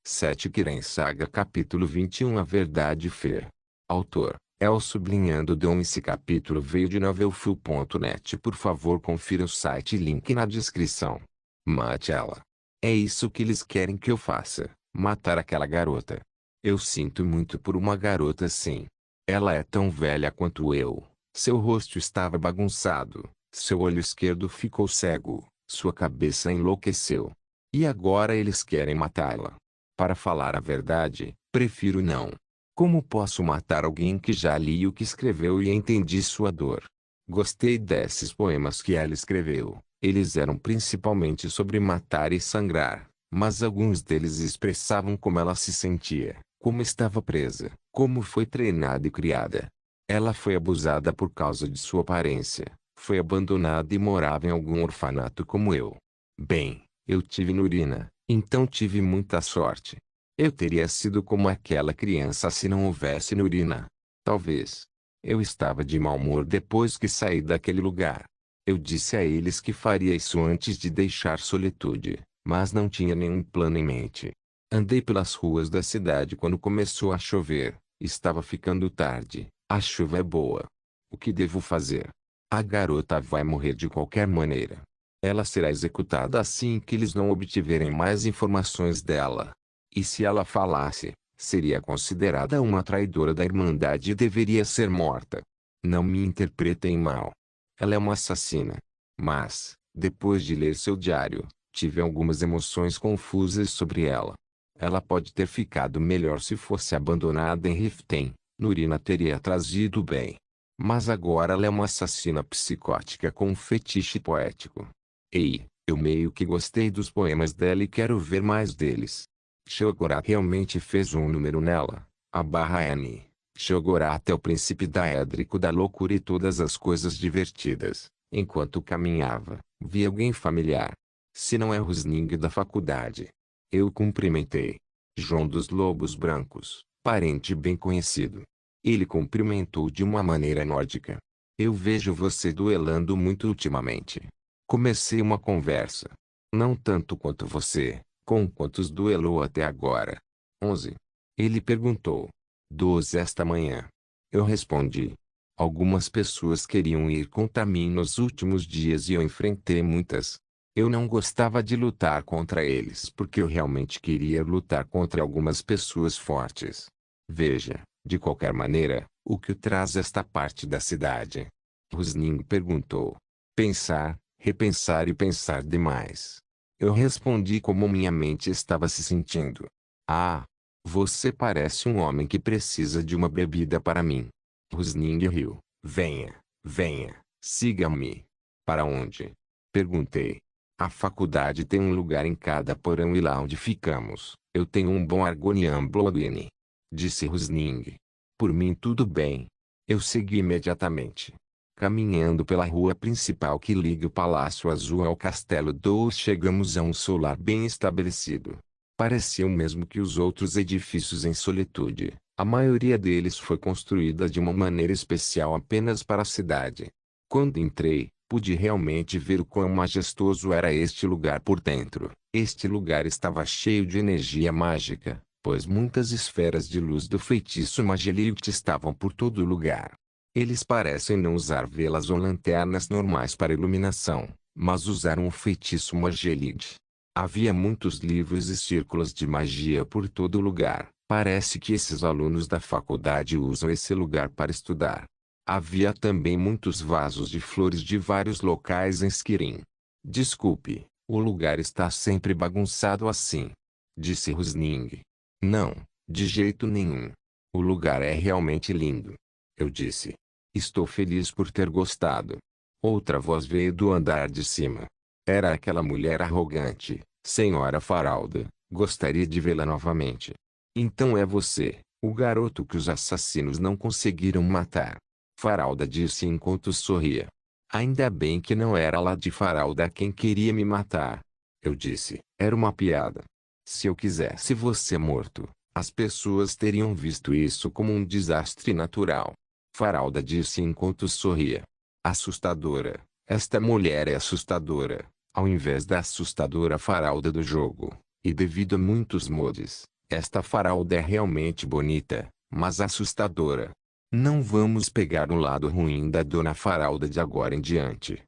7 Kiren Saga capítulo 21 A Verdade Fer. Autor: El Sublinhando Dom. Esse capítulo veio de novelfull.net. Por favor confira o site, link na descrição. Mate ela. É isso que eles querem que eu faça, matar aquela garota. Eu sinto muito por uma garota assim. Ela é tão velha quanto eu. Seu rosto estava bagunçado, seu olho esquerdo ficou cego, sua cabeça enlouqueceu. E agora eles querem matá-la. Para falar a verdade, prefiro não. Como posso matar alguém que já li o que escreveu e entendi sua dor? Gostei desses poemas que ela escreveu. Eles eram principalmente sobre matar e sangrar, mas alguns deles expressavam como ela se sentia, como estava presa, como foi treinada e criada. Ela foi abusada por causa de sua aparência, foi abandonada e morava em algum orfanato como eu. Bem, eu tive Nurina, então tive muita sorte. Eu teria sido como aquela criança se não houvesse Nurina. Talvez. Eu estava de mau humor depois que saí daquele lugar. Eu disse a eles que faria isso antes de deixar Solitude, mas não tinha nenhum plano em mente. Andei pelas ruas da cidade quando começou a chover. Estava ficando tarde. A chuva é boa. O que devo fazer? A garota vai morrer de qualquer maneira. Ela será executada assim que eles não obtiverem mais informações dela. E se ela falasse, seria considerada uma traidora da Irmandade e deveria ser morta. Não me interpretem mal. Ela é uma assassina. Mas, depois de ler seu diário, tive algumas emoções confusas sobre ela. Ela pode ter ficado melhor se fosse abandonada em Riften. Nurina teria trazido bem. Mas agora ela é uma assassina psicótica com um fetiche poético. Ei, eu meio que gostei dos poemas dela e quero ver mais deles. Shogorat realmente fez um número nela. A barra N. Shogorat é o príncipe da Édrico da loucura e todas as coisas divertidas. Enquanto caminhava, vi alguém familiar. Se não é Rusning da faculdade. Eu cumprimentei. João dos Lobos Brancos, parente bem conhecido. Ele cumprimentou de uma maneira nórdica. Eu vejo você duelando muito ultimamente. Comecei uma conversa. Não tanto quanto você. Com quantos duelou até agora? 11. Ele perguntou. 12 esta manhã. Eu respondi. Algumas pessoas queriam ir contra mim nos últimos dias e eu enfrentei muitas. Eu não gostava de lutar contra eles porque eu realmente queria lutar contra algumas pessoas fortes. Veja, de qualquer maneira, o que o traz esta parte da cidade? Rusning perguntou. Pensar, repensar e pensar demais. Eu respondi como minha mente estava se sentindo. Ah, você parece um homem que precisa de uma bebida para mim. Rusning riu. Venha, venha, siga-me. Para onde? Perguntei. A faculdade tem um lugar em cada porão e lá onde ficamos, eu tenho um bom Argonian Bloodwine. Disse Rusning. Por mim tudo bem. Eu segui imediatamente. Caminhando pela rua principal que liga o Palácio Azul ao Castelo Dour, chegamos a um solar bem estabelecido. Parecia o mesmo que os outros edifícios em Solitude. A maioria deles foi construída de uma maneira especial apenas para a cidade. Quando entrei, pude realmente ver o quão majestoso era este lugar por dentro. Este lugar estava cheio de energia mágica, pois muitas esferas de luz do feitiço Mageliut estavam por todo lugar. Eles parecem não usar velas ou lanternas normais para iluminação, mas usaram o feitiço Mageliut. Havia muitos livros e círculos de magia por todo lugar. Parece que esses alunos da faculdade usam esse lugar para estudar. Havia também muitos vasos de flores de vários locais em Skirin. Desculpe, o lugar está sempre bagunçado assim. Disse Rusning. Não, de jeito nenhum. O lugar é realmente lindo. Eu disse. Estou feliz por ter gostado. Outra voz veio do andar de cima. Era aquela mulher arrogante. Senhora Faralda, gostaria de vê-la novamente. Então é você, o garoto que os assassinos não conseguiram matar. Faralda disse enquanto sorria. Ainda bem que não era lá de Faralda quem queria me matar. Eu disse, era uma piada. Se eu quisesse você morto, as pessoas teriam visto isso como um desastre natural. Faralda disse enquanto sorria. Assustadora, esta mulher é assustadora, ao invés da assustadora Faralda do jogo. E devido a muitos mods, esta faralda é realmente bonita, mas assustadora. Não vamos pegar o lado ruim da dona faralda de agora em diante.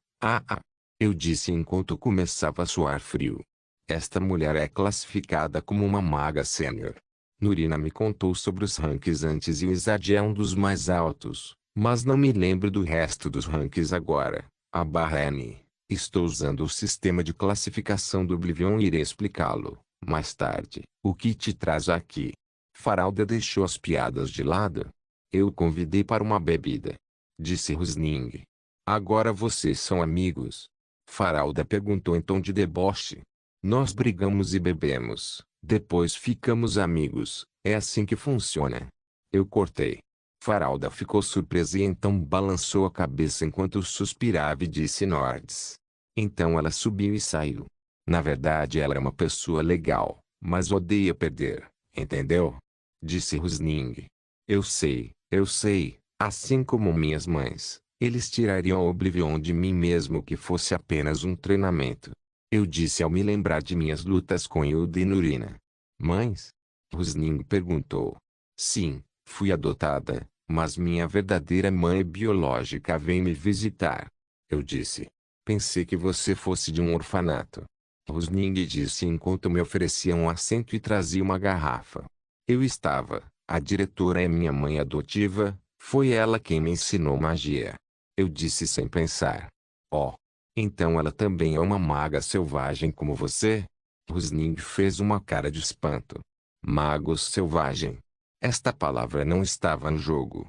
Eu disse enquanto começava a suar frio. Esta mulher é classificada como uma maga sênior. Nurina me contou sobre os rankings antes e o Izad é um dos mais altos, mas não me lembro do resto dos rankings agora. N. Estou usando o sistema de classificação do Oblivion e irei explicá-lo mais tarde. O que te traz aqui? Faralda deixou as piadas de lado. Eu o convidei para uma bebida. Disse Rusning. Agora vocês são amigos? Faralda perguntou em tom de deboche. Nós brigamos e bebemos, depois ficamos amigos, é assim que funciona. Eu cortei. Faralda ficou surpresa e então balançou a cabeça enquanto suspirava e disse Nords. Então ela subiu e saiu. Na verdade ela é uma pessoa legal, mas odeia perder, entendeu? Disse Rusning. Eu sei, assim como minhas mães, eles tirariam a Oblivion de mim mesmo que fosse apenas um treinamento. Eu disse ao me lembrar de minhas lutas com Hilda e Nurina. Mães? Rusning perguntou. Sim, fui adotada, mas minha verdadeira mãe biológica vem me visitar. Eu disse. Pensei que você fosse de um orfanato. Rusning disse enquanto me oferecia um assento e trazia uma garrafa. Eu estava. A diretora é minha mãe adotiva, foi ela quem me ensinou magia. Eu disse sem pensar. Oh. Então ela também é uma maga selvagem como você? Rusning fez uma cara de espanto. Mago selvagem. Esta palavra não estava no jogo.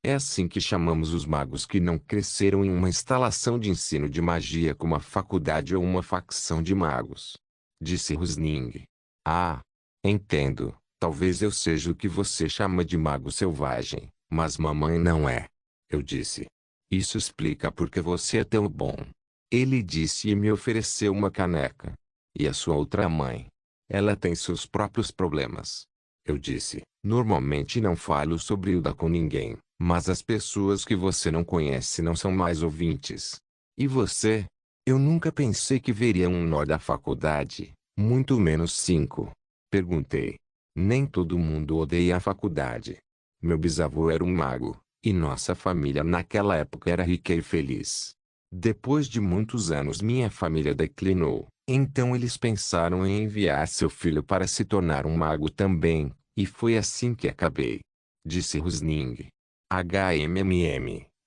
É assim que chamamos os magos que não cresceram em uma instalação de ensino de magia como a faculdade ou uma facção de magos. Disse Rusning. Entendo. Talvez eu seja o que você chama de mago selvagem, mas mamãe não é. Eu disse. Isso explica porque você é tão bom. Ele disse e me ofereceu uma caneca. E a sua outra mãe? Ela tem seus próprios problemas. Eu disse. Normalmente não falo sobre Hilda com ninguém, mas as pessoas que você não conhece não são mais ouvintes. E você? Eu nunca pensei que veria um nó da faculdade, muito menos 5. Perguntei. Nem todo mundo odeia a faculdade. Meu bisavô era um mago. E nossa família naquela época era rica e feliz. Depois de muitos anos minha família declinou, então eles pensaram em enviar seu filho para se tornar um mago também, e foi assim que acabei. Disse Rusning.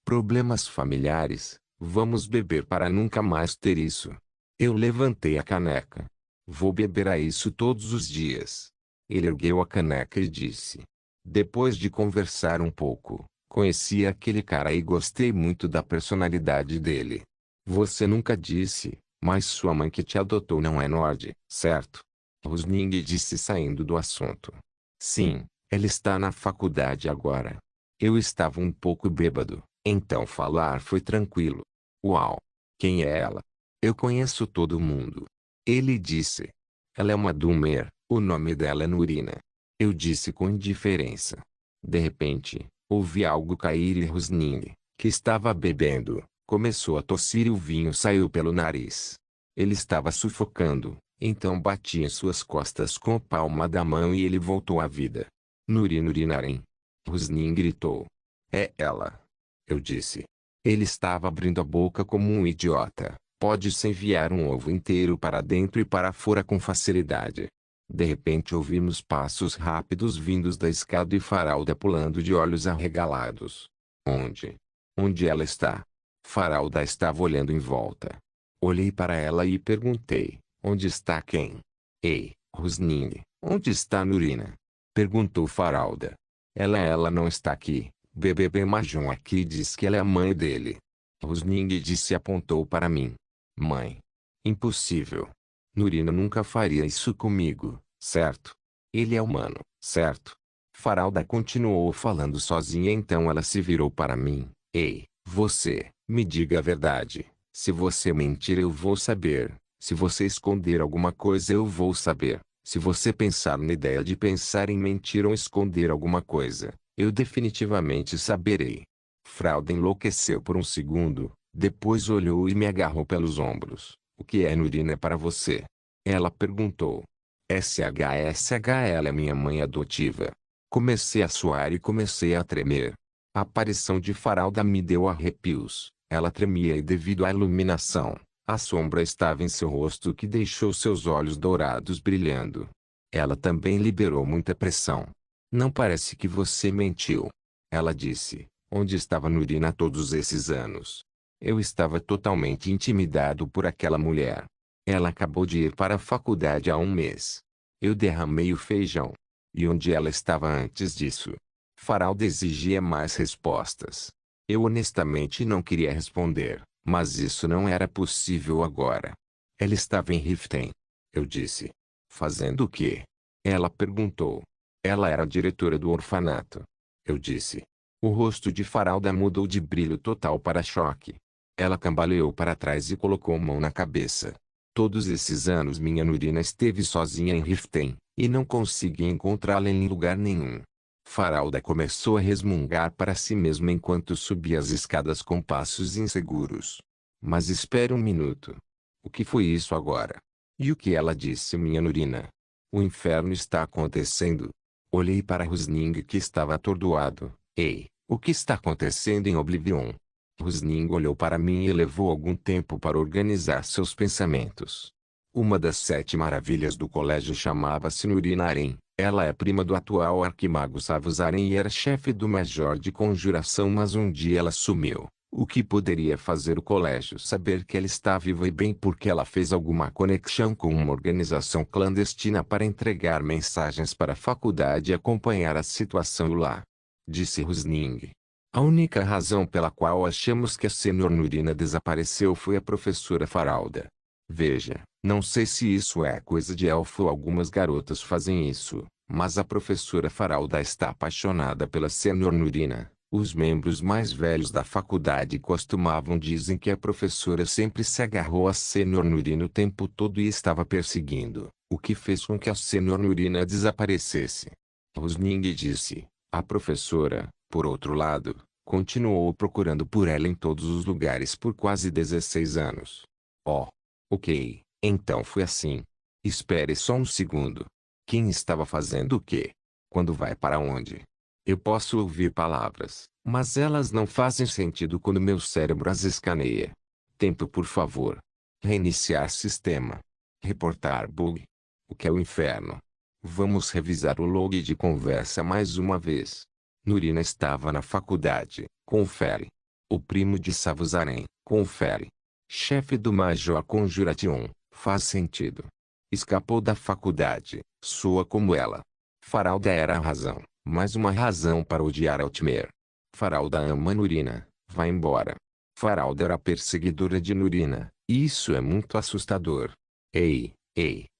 Problemas familiares, vamos beber para nunca mais ter isso. Eu levantei a caneca. Vou beber a isso todos os dias. Ele ergueu a caneca e disse. Depois de conversar um pouco. Conheci aquele cara e gostei muito da personalidade dele. Você nunca disse, mas sua mãe que te adotou não é Nord, certo? Rusning disse saindo do assunto. Sim, ela está na faculdade agora. Eu estava um pouco bêbado, então falar foi tranquilo. Uau! Quem é ela? Eu conheço todo mundo. Ele disse. Ela é uma Doomer, o nome dela é Nurina. Eu disse com indiferença. De repente, ouvi algo cair e Rusning, que estava bebendo, começou a tossir e o vinho saiu pelo nariz. Ele estava sufocando, então bati em suas costas com a palma da mão e ele voltou à vida. Nurinarem. Rusning gritou. É ela. Eu disse. Ele estava abrindo a boca como um idiota. Pode-se enviar um ovo inteiro para dentro e para fora com facilidade. De repente ouvimos passos rápidos vindos da escada e Faralda pulando de olhos arregalados. Onde? Onde ela está? Faralda estava olhando em volta. Olhei para ela e perguntei, onde está quem? Ei, Rusning, onde está Nurina? Perguntou Faralda. Ela não está aqui. BBB Majon aqui diz que ela é a mãe dele. Rusning disse e apontou para mim. Mãe. Impossível. Nurina nunca faria isso comigo, certo? Ele é humano, certo? Faralda continuou falando sozinha então ela se virou para mim. Ei, você, me diga a verdade. Se você mentir eu vou saber. Se você esconder alguma coisa eu vou saber. Se você pensar na ideia de pensar em mentir ou esconder alguma coisa, eu definitivamente saberei. Faralda enlouqueceu por um segundo, depois olhou e me agarrou pelos ombros. O que é Nurina para você? Ela perguntou. Ela é minha mãe adotiva. Comecei a suar e comecei a tremer. A aparição de Faralda me deu arrepios. Ela tremia e devido à iluminação, a sombra estava em seu rosto que deixou seus olhos dourados brilhando. Ela também liberou muita pressão. Não parece que você mentiu. Ela disse. Onde estava Nurina todos esses anos? Eu estava totalmente intimidado por aquela mulher. Ela acabou de ir para a faculdade há um mês. Eu derramei o feijão. E onde ela estava antes disso? Faralda exigia mais respostas. Eu honestamente não queria responder, mas isso não era possível agora. Ela estava em Riften. Eu disse. Fazendo o quê? Ela perguntou. Ela era a diretora do orfanato. Eu disse. O rosto de Faralda mudou de brilho total para choque. Ela cambaleou para trás e colocou a mão na cabeça. Todos esses anos minha Nurina esteve sozinha em Riften, e não consegui encontrá-la em lugar nenhum. Faralda começou a resmungar para si mesma enquanto subia as escadas com passos inseguros. Mas espere um minuto. O que foi isso agora? E o que ela disse, minha Nurina? O inferno está acontecendo. Olhei para Rusning que estava atordoado. Ei, o que está acontecendo em Oblivion? Rusning olhou para mim e levou algum tempo para organizar seus pensamentos. Uma das 7 maravilhas do colégio chamava-se Nurina Aren. Ela é prima do atual arquimago Savus Aren e era chefe do major de conjuração, mas um dia ela sumiu. O que poderia fazer o colégio saber que ela está viva e bem porque ela fez alguma conexão com uma organização clandestina para entregar mensagens para a faculdade e acompanhar a situação lá. Disse Rusning. A única razão pela qual achamos que a Senhor Nurina desapareceu foi a professora Faralda. Veja, não sei se isso é coisa de elfo ou algumas garotas fazem isso, mas a professora Faralda está apaixonada pela Senhor Nurina. Os membros mais velhos da faculdade costumavam dizem que a professora sempre se agarrou a Senhor Nurina o tempo todo e estava perseguindo, o que fez com que a Senhor Nurina desaparecesse. Rusning disse. A professora, por outro lado, continuou procurando por ela em todos os lugares por quase 16 anos. Oh. Ok, então foi assim. Espere só um segundo. Quem estava fazendo o quê? Quando vai para onde? Eu posso ouvir palavras, mas elas não fazem sentido quando meu cérebro as escaneia. Tempo por favor. Reiniciar sistema. Reportar bug. O que é o inferno? Vamos revisar o log de conversa mais uma vez. Nurina estava na faculdade, confere. O primo de Savus Aren, confere. Chefe do Major Conjuration, faz sentido. Escapou da faculdade, soa como ela. Faralda era a razão, mais uma razão para odiar Altmer. Faralda ama Nurina, vai embora. Faralda era a perseguidora de Nurina, isso é muito assustador. Ei,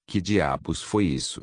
que diabos foi isso?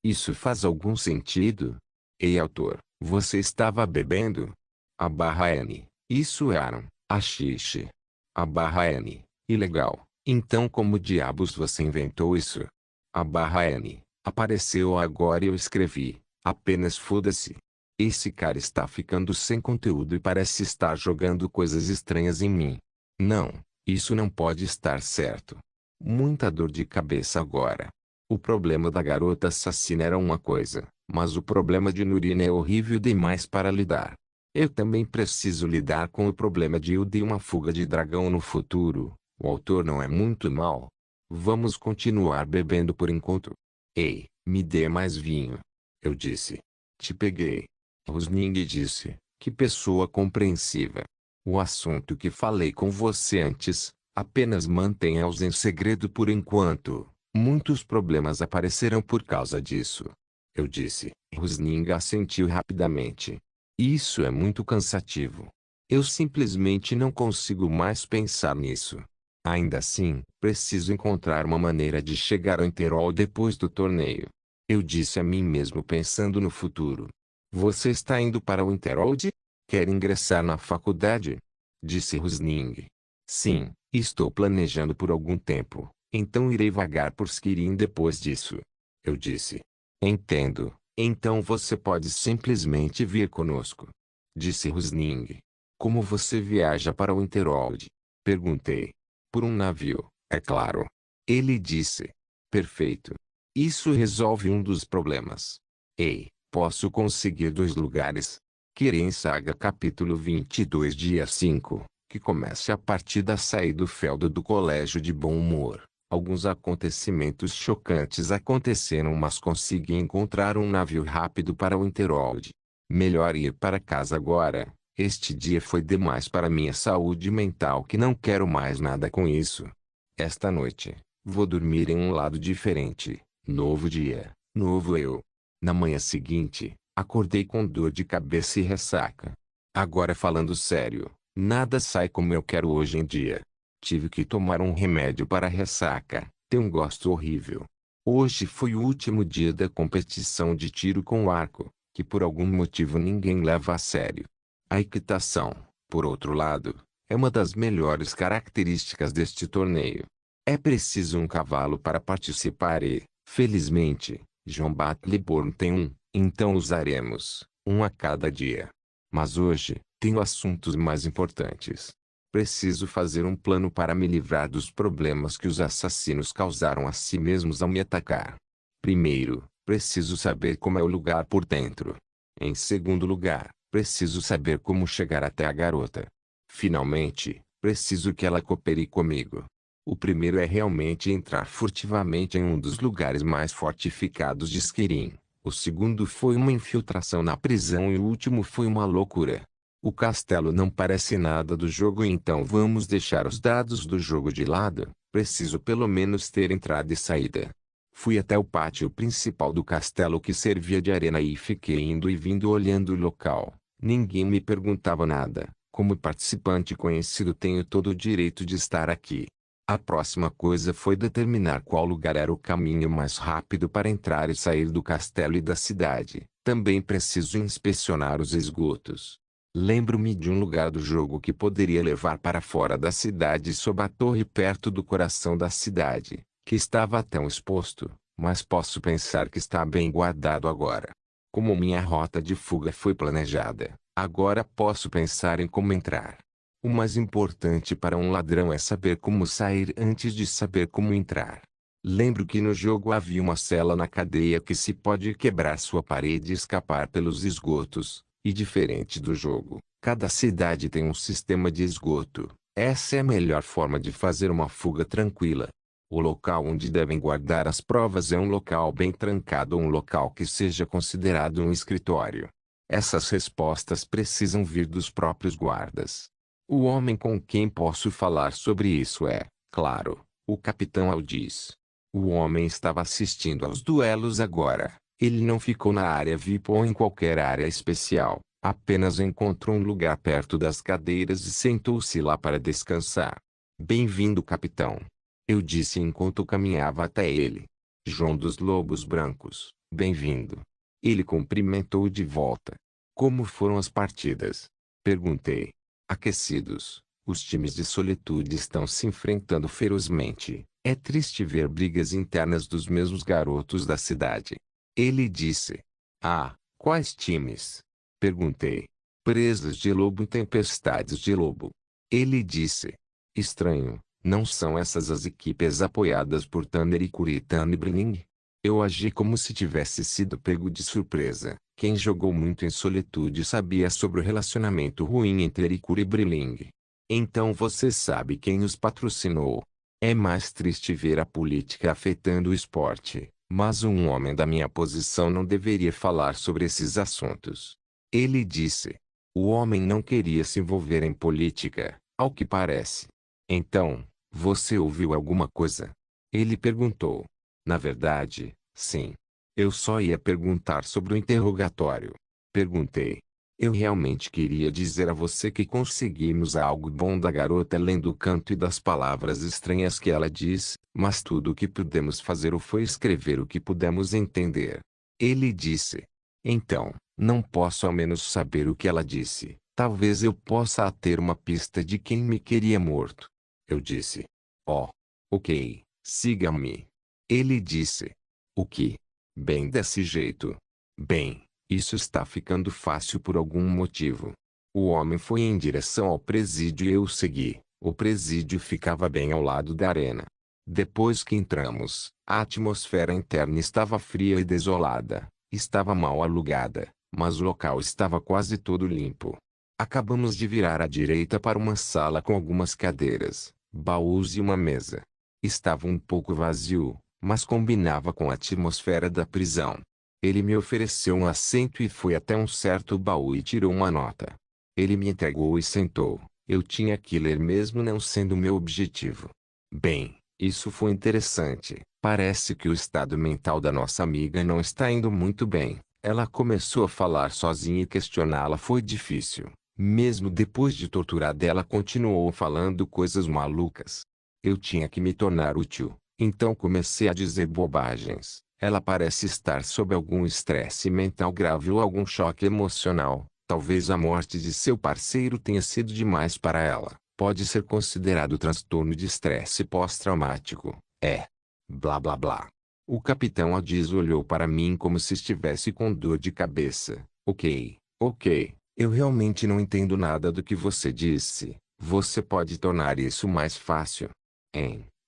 Isso faz algum sentido? Ei, autor, você estava bebendo? A barra N, isso é Aaron, a xixi. A barra N. Ilegal. Então como diabos você inventou isso? A barra N. Apareceu agora e eu escrevi. Apenas foda-se. Esse cara está ficando sem conteúdo e parece estar jogando coisas estranhas em mim. Não, isso não pode estar certo. Muita dor de cabeça agora. O problema da garota assassina era uma coisa, mas o problema de Nurina é horrível demais para lidar. Eu também preciso lidar com o problema de Hilda e uma fuga de dragão no futuro. O autor não é muito mal. Vamos continuar bebendo por enquanto. Ei, me dê mais vinho. Eu disse. Te peguei. Rusning disse. Que pessoa compreensiva. O assunto que falei com você antes, apenas mantenha-os em segredo por enquanto. Muitos problemas aparecerão por causa disso. Eu disse. Rusning assentiu rapidamente. Isso é muito cansativo. Eu simplesmente não consigo mais pensar nisso. Ainda assim, preciso encontrar uma maneira de chegar ao Interol depois do torneio. Eu disse a mim mesmo pensando no futuro. Você está indo para o Interhold? Quer ingressar na faculdade? Disse Rusning. Sim, estou planejando por algum tempo, então irei vagar por Skirin depois disso. Eu disse. Entendo, então você pode simplesmente vir conosco. Disse Rusning. Como você viaja para o Interhold? Perguntei. Por um navio, é claro. Ele disse. Perfeito. Isso resolve um dos problemas. Ei, posso conseguir 2 lugares. Kirin Saga capítulo 22 dia 5, que começa a partir da saída do feudo do colégio de bom humor. Alguns acontecimentos chocantes aconteceram, mas consegui encontrar um navio rápido para Winterhold. Melhor ir para casa agora. Este dia foi demais para minha saúde mental, que não quero mais nada com isso. Esta noite, vou dormir em um lado diferente. Novo dia, novo eu. Na manhã seguinte, acordei com dor de cabeça e ressaca. Agora falando sério, nada sai como eu quero hoje em dia. Tive que tomar um remédio para a ressaca, tem um gosto horrível. Hoje foi o último dia da competição de tiro com arco, que por algum motivo ninguém leva a sério. A equitação, por outro lado, é uma das melhores características deste torneio. É preciso um cavalo para participar e, felizmente, John Battleborn tem um, então usaremos um a cada dia. Mas hoje, tenho assuntos mais importantes. Preciso fazer um plano para me livrar dos problemas que os assassinos causaram a si mesmos ao me atacar. Primeiro, preciso saber como é o lugar por dentro. Em segundo lugar, preciso saber como chegar até a garota. Finalmente, preciso que ela coopere comigo. O primeiro é realmente entrar furtivamente em um dos lugares mais fortificados de Skirin. O segundo foi uma infiltração na prisão e o último foi uma loucura. O castelo não parece nada do jogo, então vamos deixar os dados do jogo de lado. Preciso pelo menos ter entrada e saída. Fui até o pátio principal do castelo, que servia de arena, e fiquei indo e vindo olhando o local. Ninguém me perguntava nada. Como participante conhecido, tenho todo o direito de estar aqui. A próxima coisa foi determinar qual lugar era o caminho mais rápido para entrar e sair do castelo e da cidade. Também preciso inspecionar os esgotos. Lembro-me de um lugar do jogo que poderia levar para fora da cidade, sob a torre perto do coração da cidade, que estava tão exposto, mas posso pensar que está bem guardado agora. Como minha rota de fuga foi planejada, agora posso pensar em como entrar. O mais importante para um ladrão é saber como sair antes de saber como entrar. Lembro que no jogo havia uma cela na cadeia que se pode quebrar sua parede e escapar pelos esgotos. E diferente do jogo, cada cidade tem um sistema de esgoto. Essa é a melhor forma de fazer uma fuga tranquila. O local onde devem guardar as provas é um local bem trancado ou um local que seja considerado um escritório. Essas respostas precisam vir dos próprios guardas. O homem com quem posso falar sobre isso é, claro, o Capitão Aldis. O homem estava assistindo aos duelos agora. Ele não ficou na área VIP ou em qualquer área especial, apenas encontrou um lugar perto das cadeiras e sentou-se lá para descansar. Bem-vindo, capitão. Eu disse enquanto caminhava até ele. João dos Lobos Brancos, bem-vindo. Ele cumprimentou de volta. Como foram as partidas? Perguntei. Aquecidos. Os times de Solitude estão se enfrentando ferozmente. É triste ver brigas internas dos mesmos garotos da cidade. Ele disse. Ah, quais times? Perguntei. Presas de lobo e tempestades de lobo. Ele disse. Estranho, não são essas as equipes apoiadas por Tanner e Kuritan e Brilling? Eu agi como se tivesse sido pego de surpresa. Quem jogou muito em Solitude sabia sobre o relacionamento ruim entre Ericur e Brilling. Então você sabe quem os patrocinou. É mais triste ver a política afetando o esporte. Mas um homem da minha posição não deveria falar sobre esses assuntos. Ele disse. O homem não queria se envolver em política, ao que parece. Então, você ouviu alguma coisa? Ele perguntou. Na verdade, sim. Eu só ia perguntar sobre o interrogatório. Perguntei. Eu realmente queria dizer a você que conseguimos algo bom da garota além do canto e das palavras estranhas que ela diz, mas tudo o que pudemos fazer foi escrever o que pudemos entender. Ele disse. Então, não posso ao menos saber o que ela disse. Talvez eu possa ter uma pista de quem me queria morto. Eu disse. Oh. Ok, siga-me. Ele disse. O que? Bem desse jeito. Bem. Isso está ficando fácil por algum motivo. O homem foi em direção ao presídio e eu o segui. O presídio ficava bem ao lado da arena. Depois que entramos, a atmosfera interna estava fria e desolada. Estava mal alugada, mas o local estava quase todo limpo. Acabamos de virar à direita para uma sala com algumas cadeiras, baús e uma mesa. Estava um pouco vazio, mas combinava com a atmosfera da prisão. Ele me ofereceu um assento e foi até um certo baú e tirou uma nota. Ele me entregou e sentou. Eu tinha que ler mesmo não sendo meu objetivo. Bem, isso foi interessante. Parece que o estado mental da nossa amiga não está indo muito bem. Ela começou a falar sozinha e questioná-la foi difícil. Mesmo depois de torturada, ela continuou falando coisas malucas. Eu tinha que me tornar útil, então comecei a dizer bobagens. Ela parece estar sob algum estresse mental grave ou algum choque emocional. Talvez a morte de seu parceiro tenha sido demais para ela. Pode ser considerado transtorno de estresse pós-traumático. É. Blá blá blá. O capitão Adiz olhou para mim como se estivesse com dor de cabeça. Ok. Eu realmente não entendo nada do que você disse. Você pode tornar isso mais fácil?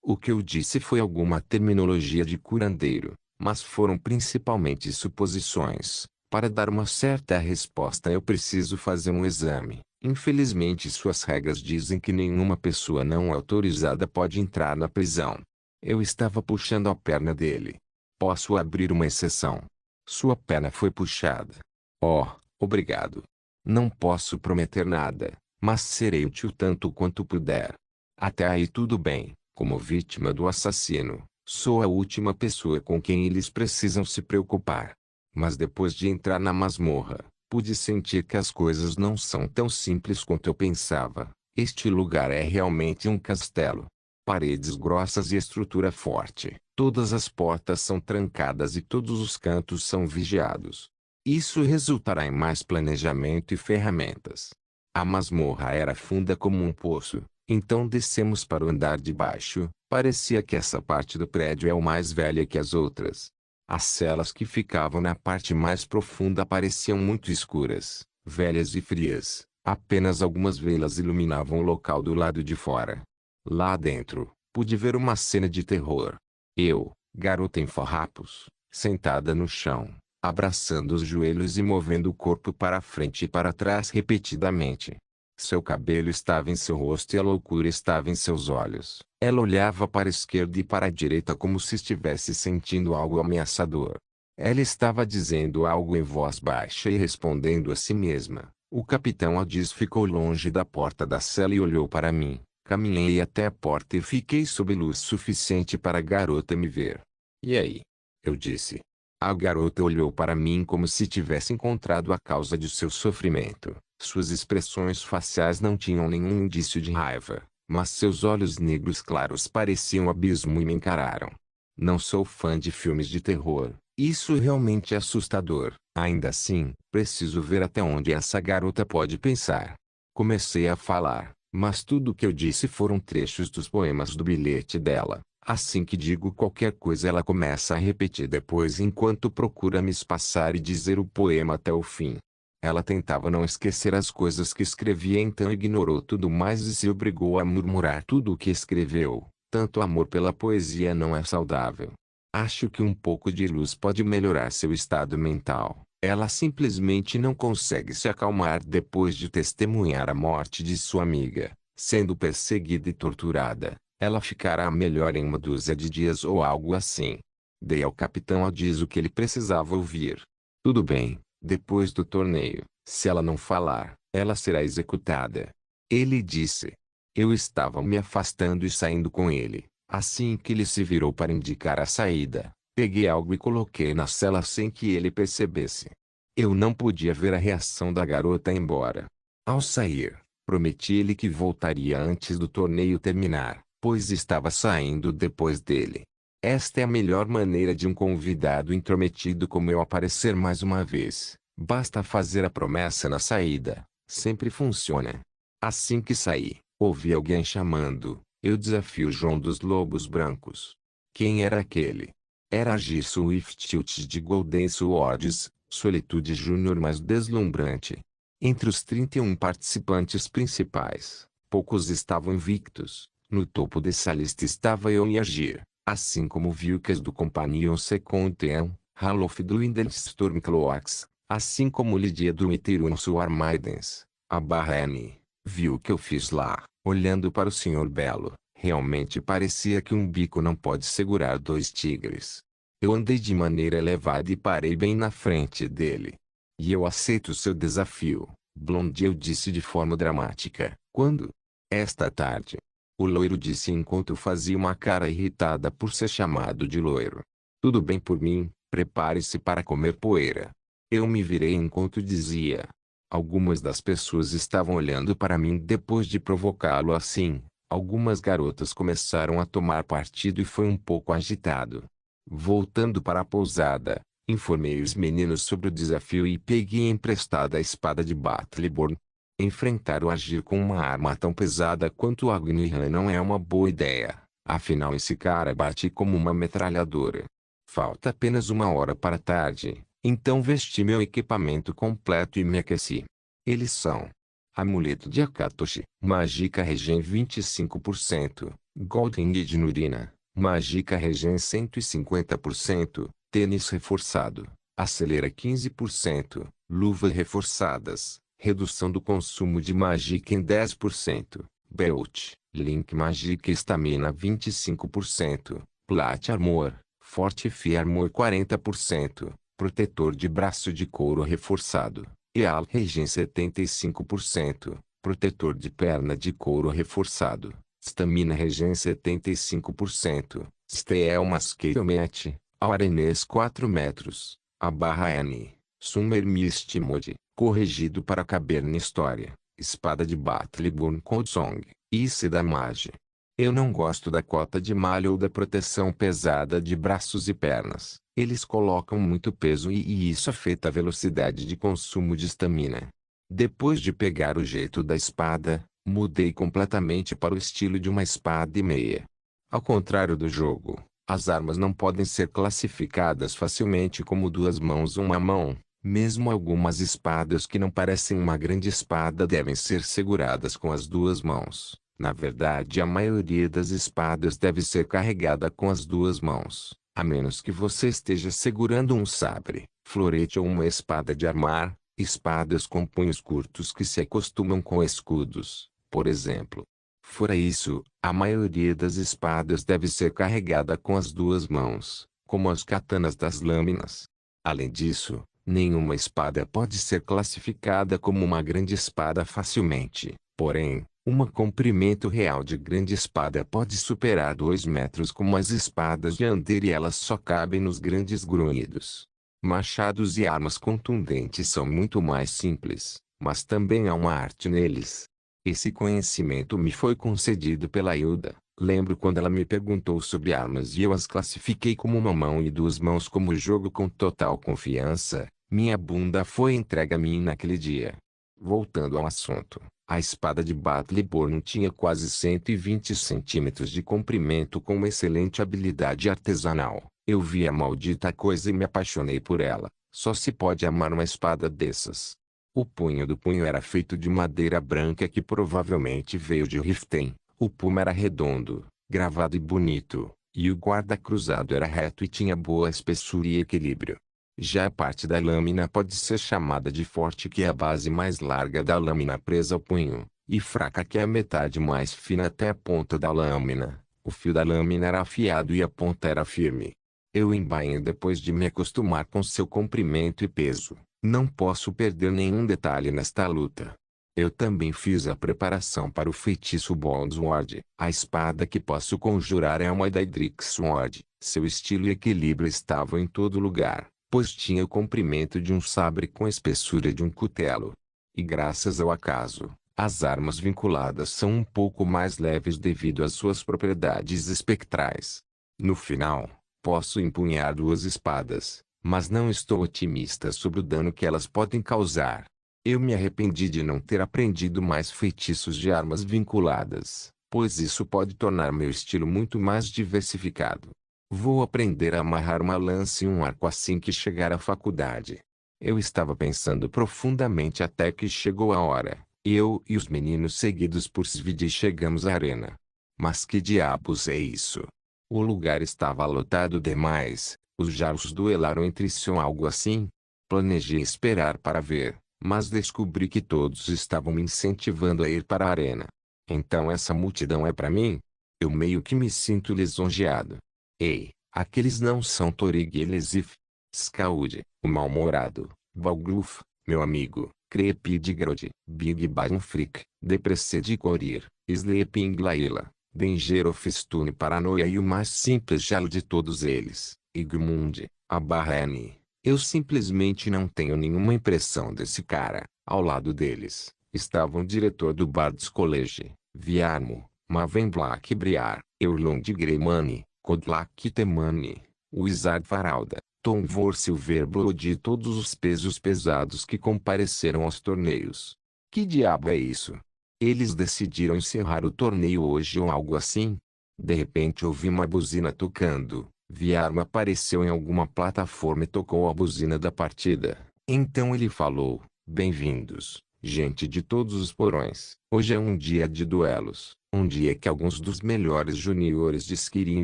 O que eu disse foi alguma terminologia de curandeiro, mas foram principalmente suposições. Para dar uma certa resposta eu preciso fazer um exame. Infelizmente suas regras dizem que nenhuma pessoa não autorizada pode entrar na prisão. Eu estava puxando a perna dele. Posso abrir uma exceção? Sua perna foi puxada. Oh, obrigado. Não posso prometer nada, mas serei útil tanto quanto puder. Até aí tudo bem. Como vítima do assassino, sou a última pessoa com quem eles precisam se preocupar. Mas depois de entrar na masmorra, pude sentir que as coisas não são tão simples quanto eu pensava. Este lugar é realmente um castelo. Paredes grossas e estrutura forte. Todas as portas são trancadas e todos os cantos são vigiados. Isso resultará em mais planejamento e ferramentas. A masmorra era funda como um poço, então descemos para o andar de baixo. Parecia que essa parte do prédio é o mais velha que as outras. As celas que ficavam na parte mais profunda pareciam muito escuras, velhas e frias. Apenas algumas velas iluminavam o local do lado de fora. Lá dentro, pude ver uma cena de terror. Eu, garota em farrapos, sentada no chão, abraçando os joelhos e movendo o corpo para frente e para trás repetidamente. Seu cabelo estava em seu rosto e a loucura estava em seus olhos. Ela olhava para a esquerda e para a direita como se estivesse sentindo algo ameaçador. Ela estava dizendo algo em voz baixa e respondendo a si mesma. O capitão Adiz ficou longe da porta da cela e olhou para mim. Caminhei até a porta e fiquei sob luz suficiente para a garota me ver. E aí? Eu disse. A garota olhou para mim como se tivesse encontrado a causa de seu sofrimento. Suas expressões faciais não tinham nenhum indício de raiva, mas seus olhos negros claros pareciam um abismo e me encararam. Não sou fã de filmes de terror. Isso realmente é assustador. Ainda assim, preciso ver até onde essa garota pode pensar. Comecei a falar, mas tudo o que eu disse foram trechos dos poemas do bilhete dela. Assim que digo qualquer coisa ela começa a repetir depois enquanto procura me espaçar e dizer o poema até o fim. Ela tentava não esquecer as coisas que escrevia, então ignorou tudo mais e se obrigou a murmurar tudo o que escreveu. Tanto amor pela poesia não é saudável. Acho que um pouco de luz pode melhorar seu estado mental. Ela simplesmente não consegue se acalmar depois de testemunhar a morte de sua amiga, sendo perseguida e torturada. Ela ficará melhor em uma dúzia de dias ou algo assim. Dei ao capitão Adiz o que ele precisava ouvir. Tudo bem, depois do torneio, se ela não falar, ela será executada. Ele disse. Eu estava me afastando e saindo com ele. Assim que ele se virou para indicar a saída, peguei algo e coloquei na cela sem que ele percebesse. Eu não podia ver a reação da garota embora. Ao sair, prometi-lhe que voltaria antes do torneio terminar, pois estava saindo depois dele. Esta é a melhor maneira de um convidado intrometido como eu aparecer mais uma vez. Basta fazer a promessa na saída. Sempre funciona. Assim que saí, ouvi alguém chamando. Eu desafio João dos Lobos Brancos. Quem era aquele? Era G. Swift de Golden Swords, Solitude Júnior mais deslumbrante. Entre os 31 participantes principais, poucos estavam invictos. No topo dessa lista estava eu e Agir, assim como Vilcas do Companion Secontean, Halof do Stormcloaks, assim como Lidia do Ethereum Suarmaidens, a barra M. Viu o que eu fiz lá, olhando para o Senhor Belo. Realmente parecia que um bico não pode segurar dois tigres. Eu andei de maneira elevada e parei bem na frente dele. E eu aceito o seu desafio, Blondie, eu disse de forma dramática. Quando? Esta tarde. O loiro disse enquanto fazia uma cara irritada por ser chamado de loiro. Tudo bem por mim, prepare-se para comer poeira. Eu me virei enquanto dizia. Algumas das pessoas estavam olhando para mim depois de provocá-lo assim. Algumas garotas começaram a tomar partido e foi um pouco agitado. Voltando para a pousada, informei os meninos sobre o desafio e peguei emprestada a espada de Battleborn. Enfrentar o Agir com uma arma tão pesada quanto o Agnihan não é uma boa ideia, afinal esse cara bate como uma metralhadora. Falta apenas 1 hora para a tarde, então vesti meu equipamento completo e me aqueci. Eles são: Amuleto de Akatoshi, Magica Regen 25%, Golden de Nurina, Magica Regen 150%, Tênis reforçado, acelera 15%, luvas reforçadas, redução do consumo de Magica em 10%, Belt, Link Magica Estamina 25%, Plate Armor, Fortify Armor 40%, protetor de braço de couro reforçado, Eal Regen 75%, protetor de perna de couro reforçado, Stamina Regen 75%, Steel Masqueromete, Awareness 4 metros, a barra N, Summer Mist Mode, corrigido para caber na história, espada de Battleborn Cold Song, Isse da Mage. Eu não gosto da cota de malha ou da proteção pesada de braços e pernas. Eles colocam muito peso e isso afeta a velocidade de consumo de estamina. Depois de pegar o jeito da espada, mudei completamente para o estilo de uma espada e meia. Ao contrário do jogo, as armas não podem ser classificadas facilmente como duas mãos ou uma mão. Mesmo algumas espadas que não parecem uma grande espada devem ser seguradas com as duas mãos. Na verdade, a maioria das espadas deve ser carregada com as duas mãos, a menos que você esteja segurando um sabre, florete ou uma espada de armar, espadas com punhos curtos que se acostumam com escudos, por exemplo. Fora isso, a maioria das espadas deve ser carregada com as duas mãos, como as katanas das lâminas. Além disso, nenhuma espada pode ser classificada como uma grande espada facilmente, porém, um comprimento real de grande espada pode superar 2 metros como as espadas de Ander e elas só cabem nos grandes grunhidos. Machados e armas contundentes são muito mais simples, mas também há uma arte neles. Esse conhecimento me foi concedido pela Hilda. Lembro quando ela me perguntou sobre armas e eu as classifiquei como uma mão e duas mãos como jogo com total confiança. Minha bunda foi entregue a mim naquele dia. Voltando ao assunto, a espada de Battleborn tinha quase 120 centímetros de comprimento com uma excelente habilidade artesanal. Eu vi a maldita coisa e me apaixonei por ela. Só se pode amar uma espada dessas. O punho do punho era feito de madeira branca que provavelmente veio de Riften. O pumo era redondo, gravado e bonito, e o guarda cruzado era reto e tinha boa espessura e equilíbrio. Já a parte da lâmina pode ser chamada de forte, que é a base mais larga da lâmina presa ao punho, e fraca, que é a metade mais fina até a ponta da lâmina. O fio da lâmina era afiado e a ponta era firme. Eu embainhei depois de me acostumar com seu comprimento e peso. Não posso perder nenhum detalhe nesta luta. Eu também fiz a preparação para o feitiço Bondsword. A espada que posso conjurar é uma Daedric Sword. Seu estilo e equilíbrio estavam em todo lugar, pois tinha o comprimento de um sabre com a espessura de um cutelo. E graças ao acaso, as armas vinculadas são um pouco mais leves devido às suas propriedades espectrais. No final, posso empunhar duas espadas, mas não estou otimista sobre o dano que elas podem causar. Eu me arrependi de não ter aprendido mais feitiços de armas vinculadas, pois isso pode tornar meu estilo muito mais diversificado. Vou aprender a amarrar uma lança e um arco assim que chegar à faculdade. Eu estava pensando profundamente até que chegou a hora. Eu e os meninos, seguidos por Svid, chegamos à arena. Mas que diabos é isso? O lugar estava lotado demais. Os jarros duelaram entre si ou algo assim? Planejei esperar para ver, mas descobri que todos estavam me incentivando a ir para a arena. Então essa multidão é para mim? Eu meio que me sinto lisonjeado. Ei, aqueles não são Torig e Elizif. Skaud, o mal-humorado, Valgluf, meu amigo, Crepidigrod, Big Bang Freak, Depressed Corir, Sleeping Laila, Danger of Stone Paranoia e o mais simples jalo de todos eles, Igmund, a N. Eu simplesmente não tenho nenhuma impressão desse cara. Ao lado deles, estavam o diretor do Bards College, Viarmo, Maven Black Briar, Eurlund Greymani, Kodlak Temani, Wizard Faralda, Tom Vor Silverblood e todos os pesos pesados que compareceram aos torneios. Que diabo é isso? Eles decidiram encerrar o torneio hoje ou algo assim? De repente ouvi uma buzina tocando. Viarmo apareceu em alguma plataforma e tocou a buzina da partida. Então ele falou: bem-vindos, gente de todos os porões. Hoje é um dia de duelos. Um dia que alguns dos melhores juniores de Skirin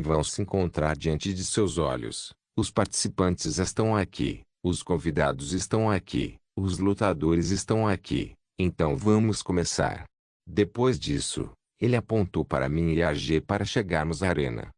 vão se encontrar diante de seus olhos. Os participantes estão aqui. Os convidados estão aqui. Os lutadores estão aqui. Então vamos começar. Depois disso, ele apontou para mim e a G para chegarmos à arena.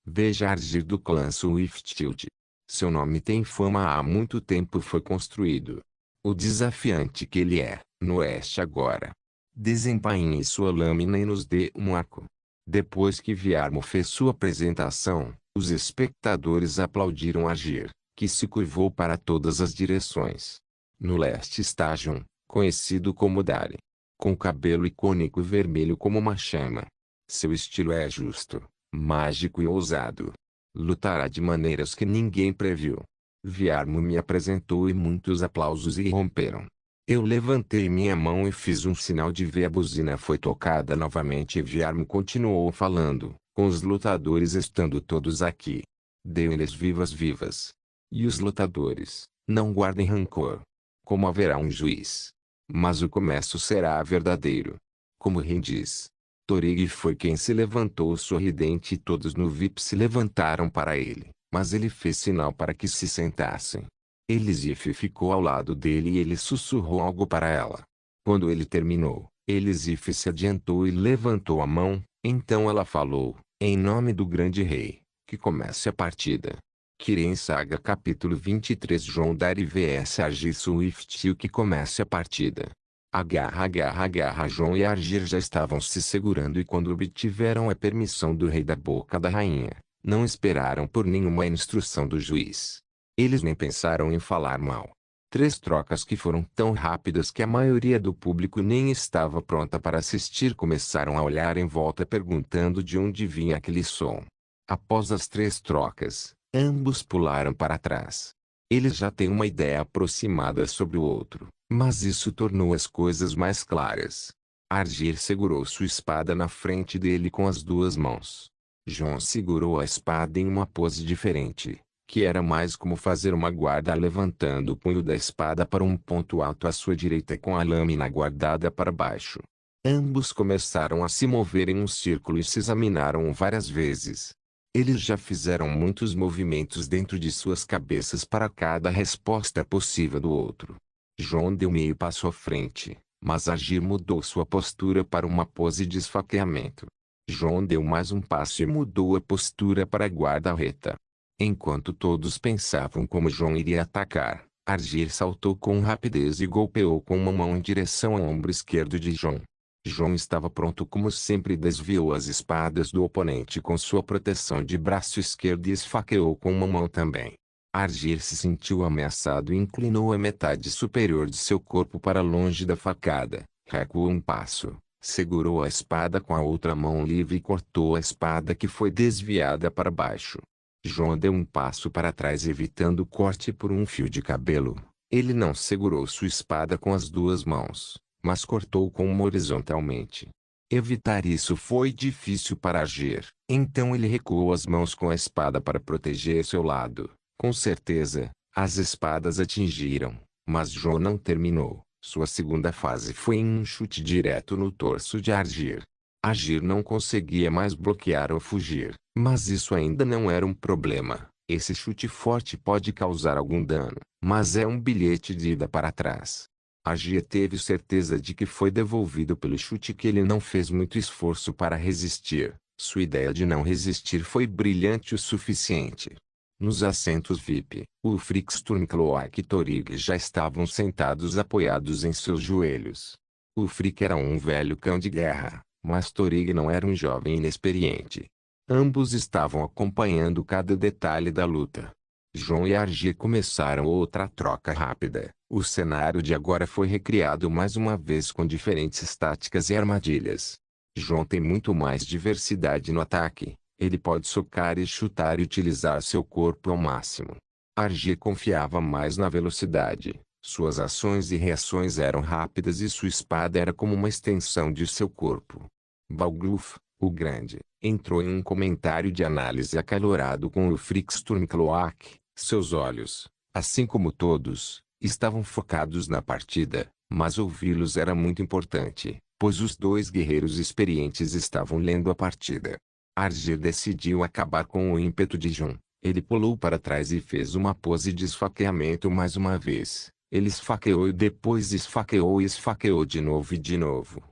Veja Argir do clã Swiftchild. Seu nome tem fama há muito tempo e foi construído. O desafiante que ele é, no oeste agora. Desembainhe sua lâmina e nos dê um arco. Depois que Viarmo fez sua apresentação, os espectadores aplaudiram Argir, que se curvou para todas as direções. No leste está Jun, conhecido como Dari. Com cabelo icônico vermelho como uma chama. Seu estilo é justo, mágico e ousado. Lutará de maneiras que ninguém previu. Viarmo me apresentou e muitos aplausos irromperam. Eu levantei minha mão e fiz um sinal de ver. A buzina foi tocada novamente e Viarmo continuou falando, com os lutadores estando todos aqui. Dê-lhes vivas. E os lutadores, não guardem rancor. Como haverá um juiz. Mas o começo será verdadeiro. Como Rin diz. Torig foi quem se levantou sorridente e todos no VIP se levantaram para ele, mas ele fez sinal para que se sentassem. Elizif ficou ao lado dele e ele sussurrou algo para ela. Quando ele terminou, Elizif se adiantou e levantou a mão, então ela falou, em nome do grande rei, que comece a partida. Kirin Saga capítulo 23 João Dari vs Argir Swift que comece a partida. Agarra João e Argir já estavam se segurando e quando obtiveram a permissão do rei da boca da rainha, não esperaram por nenhuma instrução do juiz. Eles nem pensaram em falar mal. 3 trocas que foram tão rápidas que a maioria do público nem estava pronta para assistir começaram a olhar em volta perguntando de onde vinha aquele som. Após as 3 trocas, ambos pularam para trás. Eles já têm uma ideia aproximada sobre o outro, mas isso tornou as coisas mais claras. Argir segurou sua espada na frente dele com as 2 mãos. João segurou a espada em uma pose diferente, que era mais como fazer uma guarda levantando o punho da espada para um ponto alto à sua direita com a lâmina guardada para baixo. Ambos começaram a se mover em um círculo e se examinaram várias vezes. Eles já fizeram muitos movimentos dentro de suas cabeças para cada resposta possível do outro. João deu meio passo à frente, mas Argir mudou sua postura para uma pose de esfaqueamento. João deu mais um passo e mudou a postura para a guarda reta. Enquanto todos pensavam como João iria atacar, Argir saltou com rapidez e golpeou com uma mão em direção ao ombro esquerdo de João. João estava pronto como sempre e desviou as espadas do oponente com sua proteção de braço esquerdo e esfaqueou com uma mão também. Argir se sentiu ameaçado e inclinou a metade superior de seu corpo para longe da facada, recuou um passo, segurou a espada com a outra mão livre e cortou a espada que foi desviada para baixo. João deu um passo para trás evitando o corte por um fio de cabelo. Ele não segurou sua espada com as 2 mãos, mas cortou com uma horizontalmente. Evitar isso foi difícil para Argir, então ele recuou as mãos com a espada para proteger seu lado. Com certeza, as espadas atingiram, mas João não terminou. Sua segunda fase foi em um chute direto no torso de Argir. Agir não conseguia mais bloquear ou fugir, mas isso ainda não era um problema. Esse chute forte pode causar algum dano, mas é um bilhete de ida para trás. Agir teve certeza de que foi devolvido pelo chute que ele não fez muito esforço para resistir. Sua ideia de não resistir foi brilhante o suficiente. Nos assentos VIP, o Ulfric Stormcloak e Thorig já estavam sentados apoiados em seus joelhos. Ulfric era um velho cão de guerra, mas Thorig não era um jovem inexperiente. Ambos estavam acompanhando cada detalhe da luta. Jon e Argyr começaram outra troca rápida. O cenário de agora foi recriado mais uma vez com diferentes táticas e armadilhas. Jon tem muito mais diversidade no ataque. Ele pode socar e chutar e utilizar seu corpo ao máximo. Argyr confiava mais na velocidade. Suas ações e reações eram rápidas e sua espada era como uma extensão de seu corpo. Balgruuf, o Grande, entrou em um comentário de análise acalorado com Ulfric Stormcloak. Seus olhos, assim como todos, estavam focados na partida, mas ouvi-los era muito importante, pois os dois guerreiros experientes estavam lendo a partida. Argyr decidiu acabar com o ímpeto de Jon. Ele pulou para trás e fez uma pose de esfaqueamento mais uma vez. Ele esfaqueou e depois esfaqueou e esfaqueou de novo e de novo.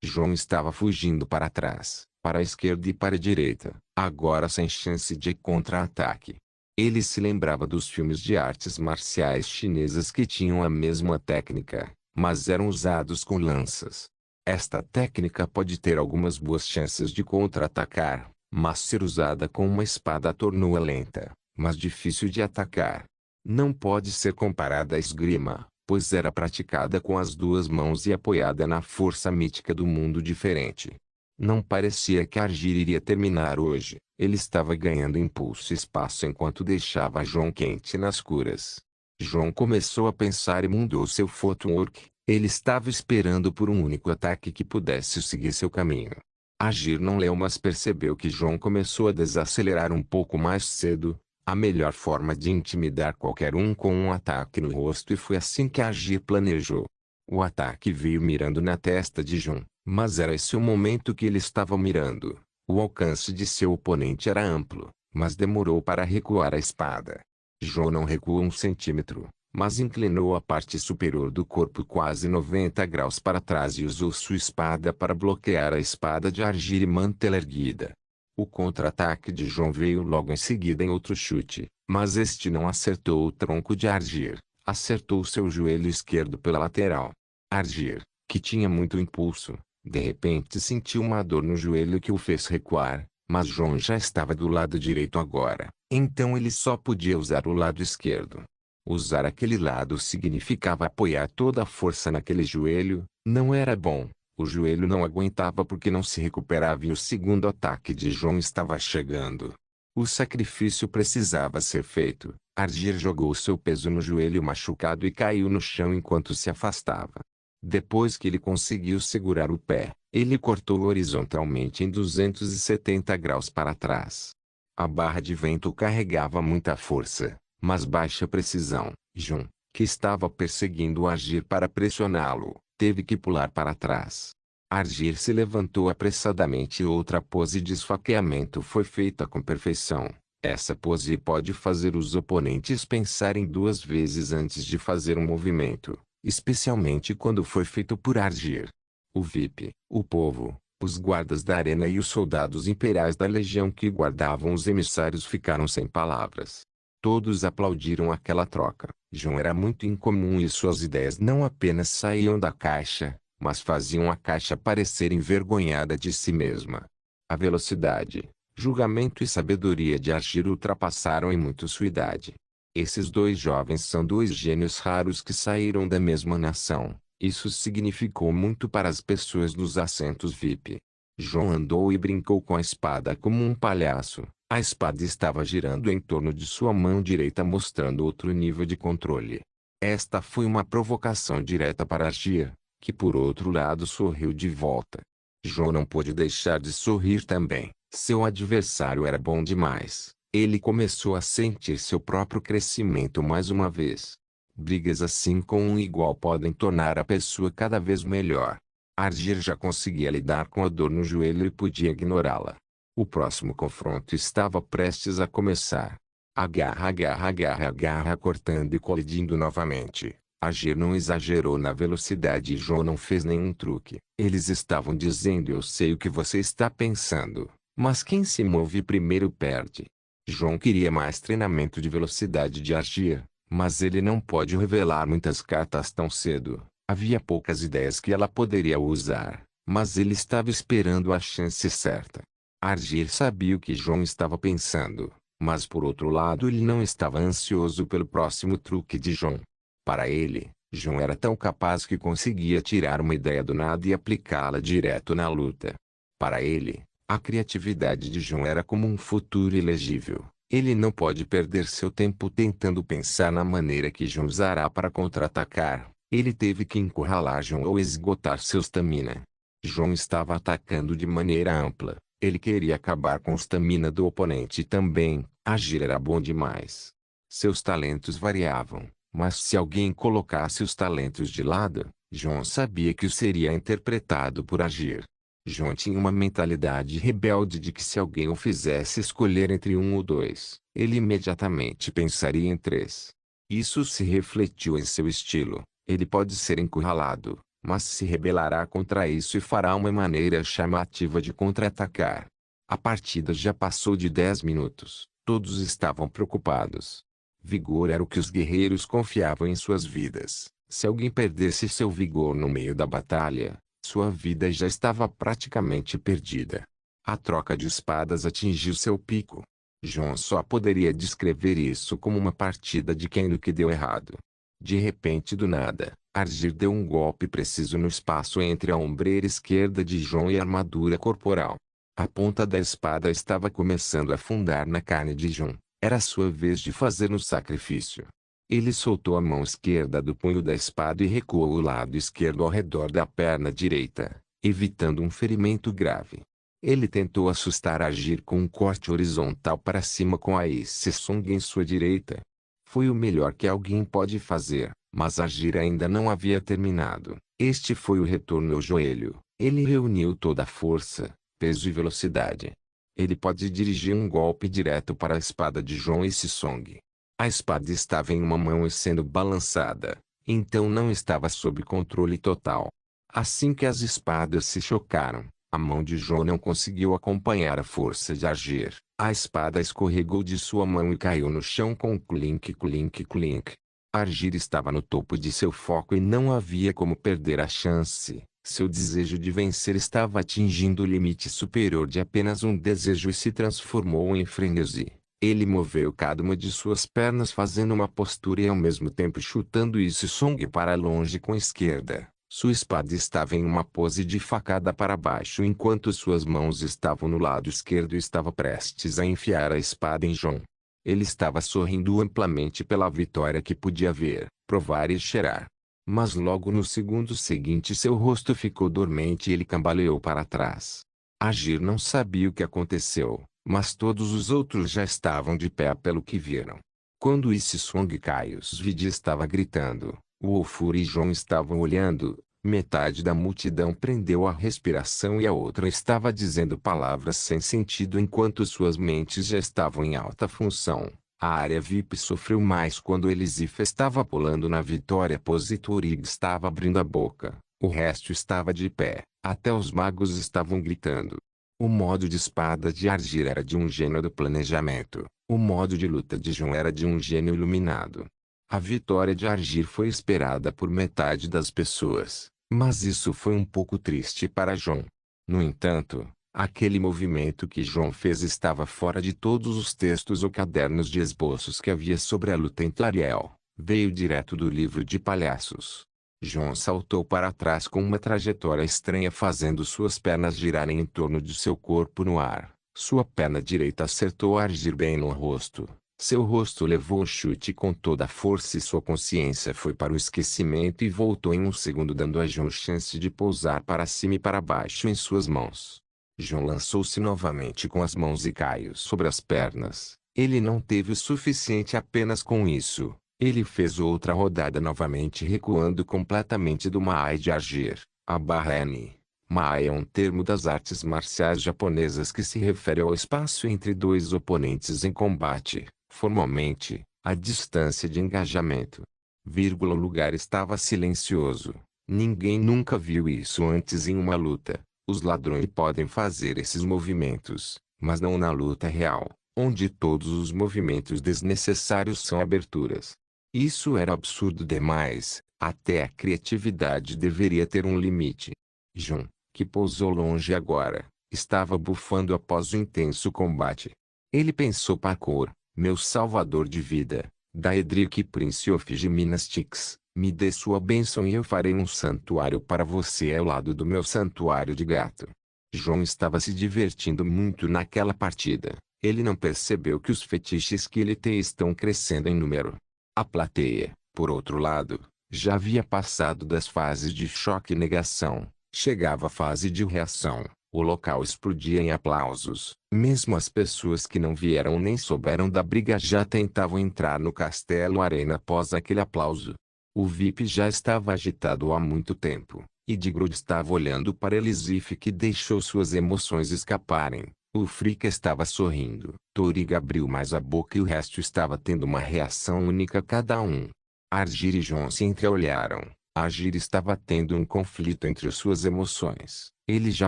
Jon estava fugindo para trás, para a esquerda e para a direita, agora sem chance de contra-ataque. Ele se lembrava dos filmes de artes marciais chinesas que tinham a mesma técnica, mas eram usados com lanças. Esta técnica pode ter algumas boas chances de contra-atacar, mas ser usada com uma espada a tornou-a lenta, mas difícil de atacar. Não pode ser comparada à esgrima, pois era praticada com as duas mãos e apoiada na força mítica do mundo diferente. Não parecia que Argyr iria terminar hoje. Ele estava ganhando impulso e espaço enquanto deixava Jon quente nas curas. Jon começou a pensar e mudou seu footwork. Ele estava esperando por um único ataque que pudesse seguir seu caminho. Argyr não leu, mas percebeu que Jon começou a desacelerar um pouco mais cedo. A melhor forma de intimidar qualquer um com um ataque no rosto, e foi assim que Argyr planejou. O ataque veio mirando na testa de Jon, mas era esse o momento que ele estava mirando. O alcance de seu oponente era amplo, mas demorou para recuar a espada. Jon não recuou 1 centímetro, mas inclinou a parte superior do corpo quase 90 graus para trás e usou sua espada para bloquear a espada de Argyr e mantê-la erguida. O contra-ataque de Jon veio logo em seguida em outro chute, mas este não acertou o tronco de Argyr, acertou seu joelho esquerdo pela lateral. Argyr, que tinha muito impulso, de repente sentiu uma dor no joelho que o fez recuar, mas Jon já estava do lado direito agora, então ele só podia usar o lado esquerdo. Usar aquele lado significava apoiar toda a força naquele joelho. Não era bom. O joelho não aguentava porque não se recuperava e o segundo ataque de Jon estava chegando. O sacrifício precisava ser feito. Argyr jogou seu peso no joelho machucado e caiu no chão enquanto se afastava. Depois que ele conseguiu segurar o pé, ele cortou horizontalmente em 270 graus para trás. A barra de vento carregava muita força, mas baixa precisão. Jon, que estava perseguindo Argyr para pressioná-lo, teve que pular para trás. Argyr se levantou apressadamente e outra pose de esfaqueamento foi feita com perfeição. Essa pose pode fazer os oponentes pensarem duas vezes antes de fazer um movimento, especialmente quando foi feito por Argyr. O VIP, o povo, os guardas da arena e os soldados imperiais da legião que guardavam os emissários ficaram sem palavras. Todos aplaudiram aquela troca. Jon era muito incomum e suas ideias não apenas saíam da caixa, mas faziam a caixa parecer envergonhada de si mesma. A velocidade, julgamento e sabedoria de Argyr ultrapassaram em muito sua idade. Esses dois jovens são dois gênios raros que saíram da mesma nação. Isso significou muito para as pessoas nos assentos VIP. Jon andou e brincou com a espada como um palhaço. A espada estava girando em torno de sua mão direita, mostrando outro nível de controle. Esta foi uma provocação direta para Argyr, que por outro lado sorriu de volta. Jon não pôde deixar de sorrir também. Seu adversário era bom demais. Ele começou a sentir seu próprio crescimento mais uma vez. Brigas assim com um igual podem tornar a pessoa cada vez melhor. Argir já conseguia lidar com a dor no joelho e podia ignorá-la. O próximo confronto estava prestes a começar. A garra cortando e colidindo novamente. Argir não exagerou na velocidade e João não fez nenhum truque. Eles estavam dizendo: eu sei o que você está pensando, mas quem se move primeiro perde. João queria mais treinamento de velocidade de Argir, mas ele não pode revelar muitas cartas tão cedo. Havia poucas ideias que ela poderia usar, mas ele estava esperando a chance certa. Argir sabia o que João estava pensando, mas por outro lado ele não estava ansioso pelo próximo truque de João. Para ele, João era tão capaz que conseguia tirar uma ideia do nada e aplicá-la direto na luta. Para ele, a criatividade de João era como um futuro ilegível. Ele não pode perder seu tempo tentando pensar na maneira que João usará para contra-atacar. Ele teve que encurralar João ou esgotar seu stamina. João estava atacando de maneira ampla. Ele queria acabar com o stamina do oponente também. Argir era bom demais. Seus talentos variavam, mas se alguém colocasse os talentos de lado, João sabia que o seria interpretado por Argir. João tinha uma mentalidade rebelde de que se alguém o fizesse escolher entre um ou dois, ele imediatamente pensaria em três. Isso se refletiu em seu estilo. Ele pode ser encurralado, mas se rebelará contra isso e fará uma maneira chamativa de contra-atacar. A partida já passou de 10 minutos. Todos estavam preocupados. Vigor era o que os guerreiros confiavam em suas vidas. Se alguém perdesse seu vigor no meio da batalha, sua vida já estava praticamente perdida. A troca de espadas atingiu seu pico. João só poderia descrever isso como uma partida de quem do que deu errado. De repente, do nada, Argir deu um golpe preciso no espaço entre a ombreira esquerda de João e a armadura corporal. A ponta da espada estava começando a afundar na carne de João. Era sua vez de fazer um sacrifício. Ele soltou a mão esquerda do punho da espada e recuou o lado esquerdo ao redor da perna direita, evitando um ferimento grave. Ele tentou assustar Argir com um corte horizontal para cima com a Ace Song em sua direita. Foi o melhor que alguém pode fazer, mas Argir ainda não havia terminado. Este foi o retorno ao joelho. Ele reuniu toda a força, peso e velocidade. Ele pode dirigir um golpe direto para a espada de João Ace Song. A espada estava em uma mão e sendo balançada, então não estava sob controle total. Assim que as espadas se chocaram, a mão de João não conseguiu acompanhar a força de Argir. A espada escorregou de sua mão e caiu no chão com clink, clink, clink. Argir estava no topo de seu foco e não havia como perder a chance. Seu desejo de vencer estava atingindo o limite superior de apenas um desejo e se transformou em frenesi. Ele moveu cada uma de suas pernas fazendo uma postura e ao mesmo tempo chutando Ace Song para longe com a esquerda. Sua espada estava em uma pose de facada para baixo enquanto suas mãos estavam no lado esquerdo e estava prestes a enfiar a espada em João. Ele estava sorrindo amplamente pela vitória que podia ver, provar e cheirar. Mas logo no segundo seguinte seu rosto ficou dormente e ele cambaleou para trás. Argir não sabia o que aconteceu, mas todos os outros já estavam de pé pelo que viram. Quando Ace Song caiu, Svidi estava gritando. O Ofur e João estavam olhando. Metade da multidão prendeu a respiração e a outra estava dizendo palavras sem sentido enquanto suas mentes já estavam em alta função. A área VIP sofreu mais quando Elisif estava pulando na vitória pose e Turig estava abrindo a boca. O resto estava de pé, até os magos estavam gritando. O modo de espada de Argir era de um gênio do planejamento. O modo de luta de João era de um gênio iluminado. A vitória de Argir foi esperada por metade das pessoas, mas isso foi um pouco triste para João. No entanto, aquele movimento que João fez estava fora de todos os textos ou cadernos de esboços que havia sobre a luta entre Ariel. Veio direto do livro de palhaços. João saltou para trás com uma trajetória estranha fazendo suas pernas girarem em torno de seu corpo no ar. Sua perna direita acertou Argir bem no rosto. Seu rosto levou um chute com toda a força e sua consciência foi para o esquecimento e voltou em um segundo dando a João chance de pousar para cima e para baixo em suas mãos. João lançou-se novamente com as mãos e caiu sobre as pernas. Ele não teve o suficiente apenas com isso. Ele fez outra rodada novamente recuando completamente do Maai de Argir. A barra N. Ma é um termo das artes marciais japonesas que se refere ao espaço entre dois oponentes em combate, formalmente, a distância de engajamento. O lugar estava silencioso. Ninguém nunca viu isso antes em uma luta. Os ladrões podem fazer esses movimentos, mas não na luta real, onde todos os movimentos desnecessários são aberturas. Isso era absurdo demais, até a criatividade deveria ter um limite. Jun, que pousou longe agora, estava bufando após o intenso combate. Ele pensou: parkour, meu salvador de vida, Daedric Prince of Gymnastics, me dê sua bênção e eu farei um santuário para você ao lado do meu santuário de gato. João estava se divertindo muito naquela partida. Ele não percebeu que os fetiches que ele tem estão crescendo em número. A plateia, por outro lado, já havia passado das fases de choque e negação. Chegava a fase de reação. O local explodia em aplausos. Mesmo as pessoas que não vieram nem souberam da briga já tentavam entrar no Castelo Arena após aquele aplauso. O VIP já estava agitado há muito tempo, e Digrod estava olhando para Elisif, que deixou suas emoções escaparem. O Frika estava sorrindo. Toriga abriu mais a boca e o resto estava tendo uma reação única cada um. Argir e Jon se entreolharam. Argir estava tendo um conflito entre suas emoções. Ele já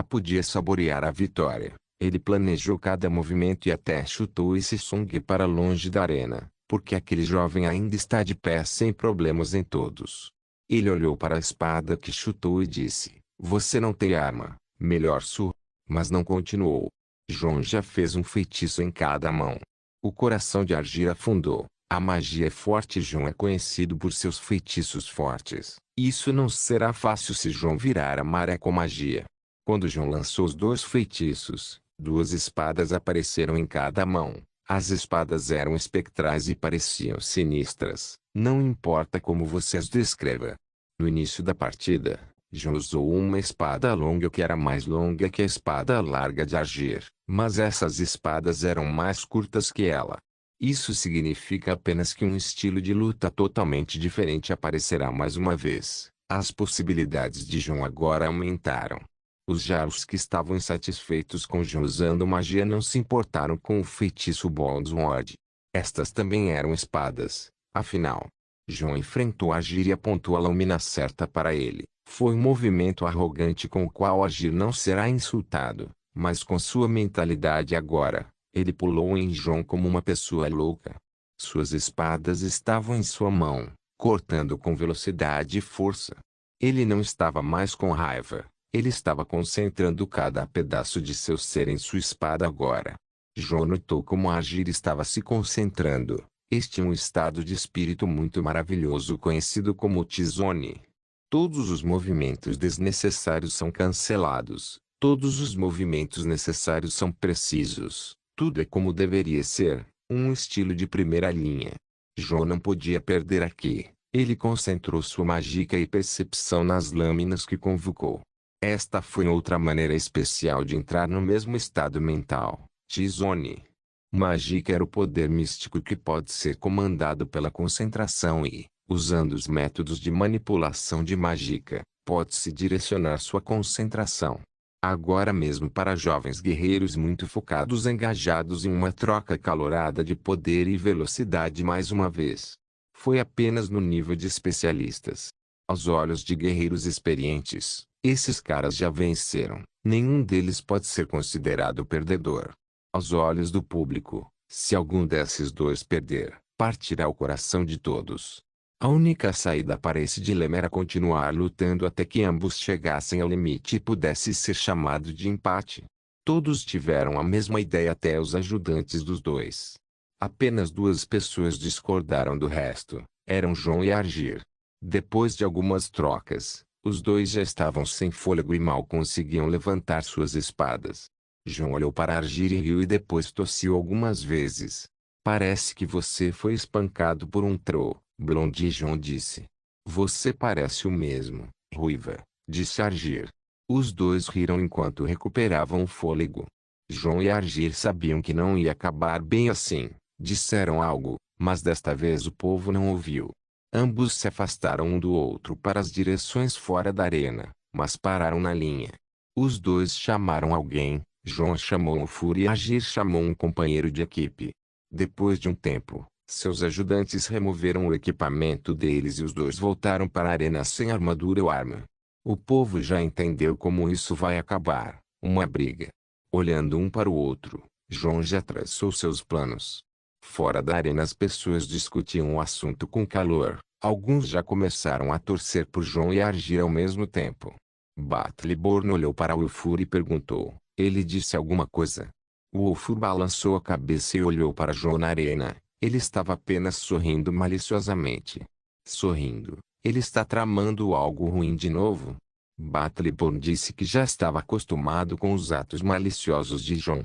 podia saborear a vitória. Ele planejou cada movimento e até chutou esse Song para longe da arena, porque aquele jovem ainda está de pé sem problemas em todos. Ele olhou para a espada que chutou e disse: você não tem arma, melhor surra. Mas não continuou. Jon já fez um feitiço em cada mão. O coração de Argir afundou. A magia é forte e Jon é conhecido por seus feitiços fortes. Isso não será fácil se Jon virar a maré com magia. Quando Jon lançou os dois feitiços, duas espadas apareceram em cada mão. As espadas eram espectrais e pareciam sinistras. Não importa como você as descreva. No início da partida, Jon usou uma espada longa que era mais longa que a espada larga de Argir, mas essas espadas eram mais curtas que ela. Isso significa apenas que um estilo de luta totalmente diferente aparecerá mais uma vez. As possibilidades de Jon agora aumentaram. Os Jarls que estavam insatisfeitos com Jon usando magia não se importaram com o feitiço Bondsword. Estas também eram espadas. Afinal, Jon enfrentou Argir e apontou a lâmina certa para ele. Foi um movimento arrogante com o qual Argir não será insultado, mas com sua mentalidade agora, ele pulou em Jon como uma pessoa louca. Suas espadas estavam em sua mão, cortando com velocidade e força. Ele não estava mais com raiva. Ele estava concentrando cada pedaço de seu ser em sua espada agora. Jon notou como Argir estava se concentrando. Este é um estado de espírito muito maravilhoso conhecido como Tizone. Todos os movimentos desnecessários são cancelados. Todos os movimentos necessários são precisos. Tudo é como deveria ser, um estilo de primeira linha. Jon não podia perder aqui. Ele concentrou sua mágica e percepção nas lâminas que convocou. Esta foi outra maneira especial de entrar no mesmo estado mental. Tizone. Mágica era o poder místico que pode ser comandado pela concentração e, usando os métodos de manipulação de mágica, pode-se direcionar sua concentração. Agora mesmo para jovens guerreiros muito focados engajados em uma troca acalorada de poder e velocidade mais uma vez. Foi apenas no nível de especialistas. Aos olhos de guerreiros experientes, esses caras já venceram. Nenhum deles pode ser considerado perdedor. Aos olhos do público, se algum desses dois perder, partirá o coração de todos. A única saída para esse dilema era continuar lutando até que ambos chegassem ao limite e pudesse ser chamado de empate. Todos tiveram a mesma ideia até os ajudantes dos dois. Apenas duas pessoas discordaram do resto, eram Jon e Argir. Depois de algumas trocas, os dois já estavam sem fôlego e mal conseguiam levantar suas espadas. Jon olhou para Argir e riu e depois tossiu algumas vezes. Parece que você foi espancado por um troll. Blondie. Jon disse. Você parece o mesmo, ruiva, disse Argir. Os dois riram enquanto recuperavam o fôlego. Jon e Argir sabiam que não ia acabar bem assim. Disseram algo, mas desta vez o povo não ouviu. Ambos se afastaram um do outro para as direções fora da arena, mas pararam na linha. Os dois chamaram alguém, João chamou o Fury e Agir chamou um companheiro de equipe. Depois de um tempo, seus ajudantes removeram o equipamento deles e os dois voltaram para a arena sem armadura ou arma. O povo já entendeu como isso vai acabar, uma briga. Olhando um para o outro, João já traçou seus planos. Fora da arena as pessoas discutiam o assunto com calor. Alguns já começaram a torcer por João e Agir ao mesmo tempo. Battleborn olhou para Ulfur e perguntou, ele disse alguma coisa? O Ulfur balançou a cabeça e olhou para João na arena. Ele estava apenas sorrindo maliciosamente. Sorrindo. Ele está tramando algo ruim de novo? Battleborn disse que já estava acostumado com os atos maliciosos de João.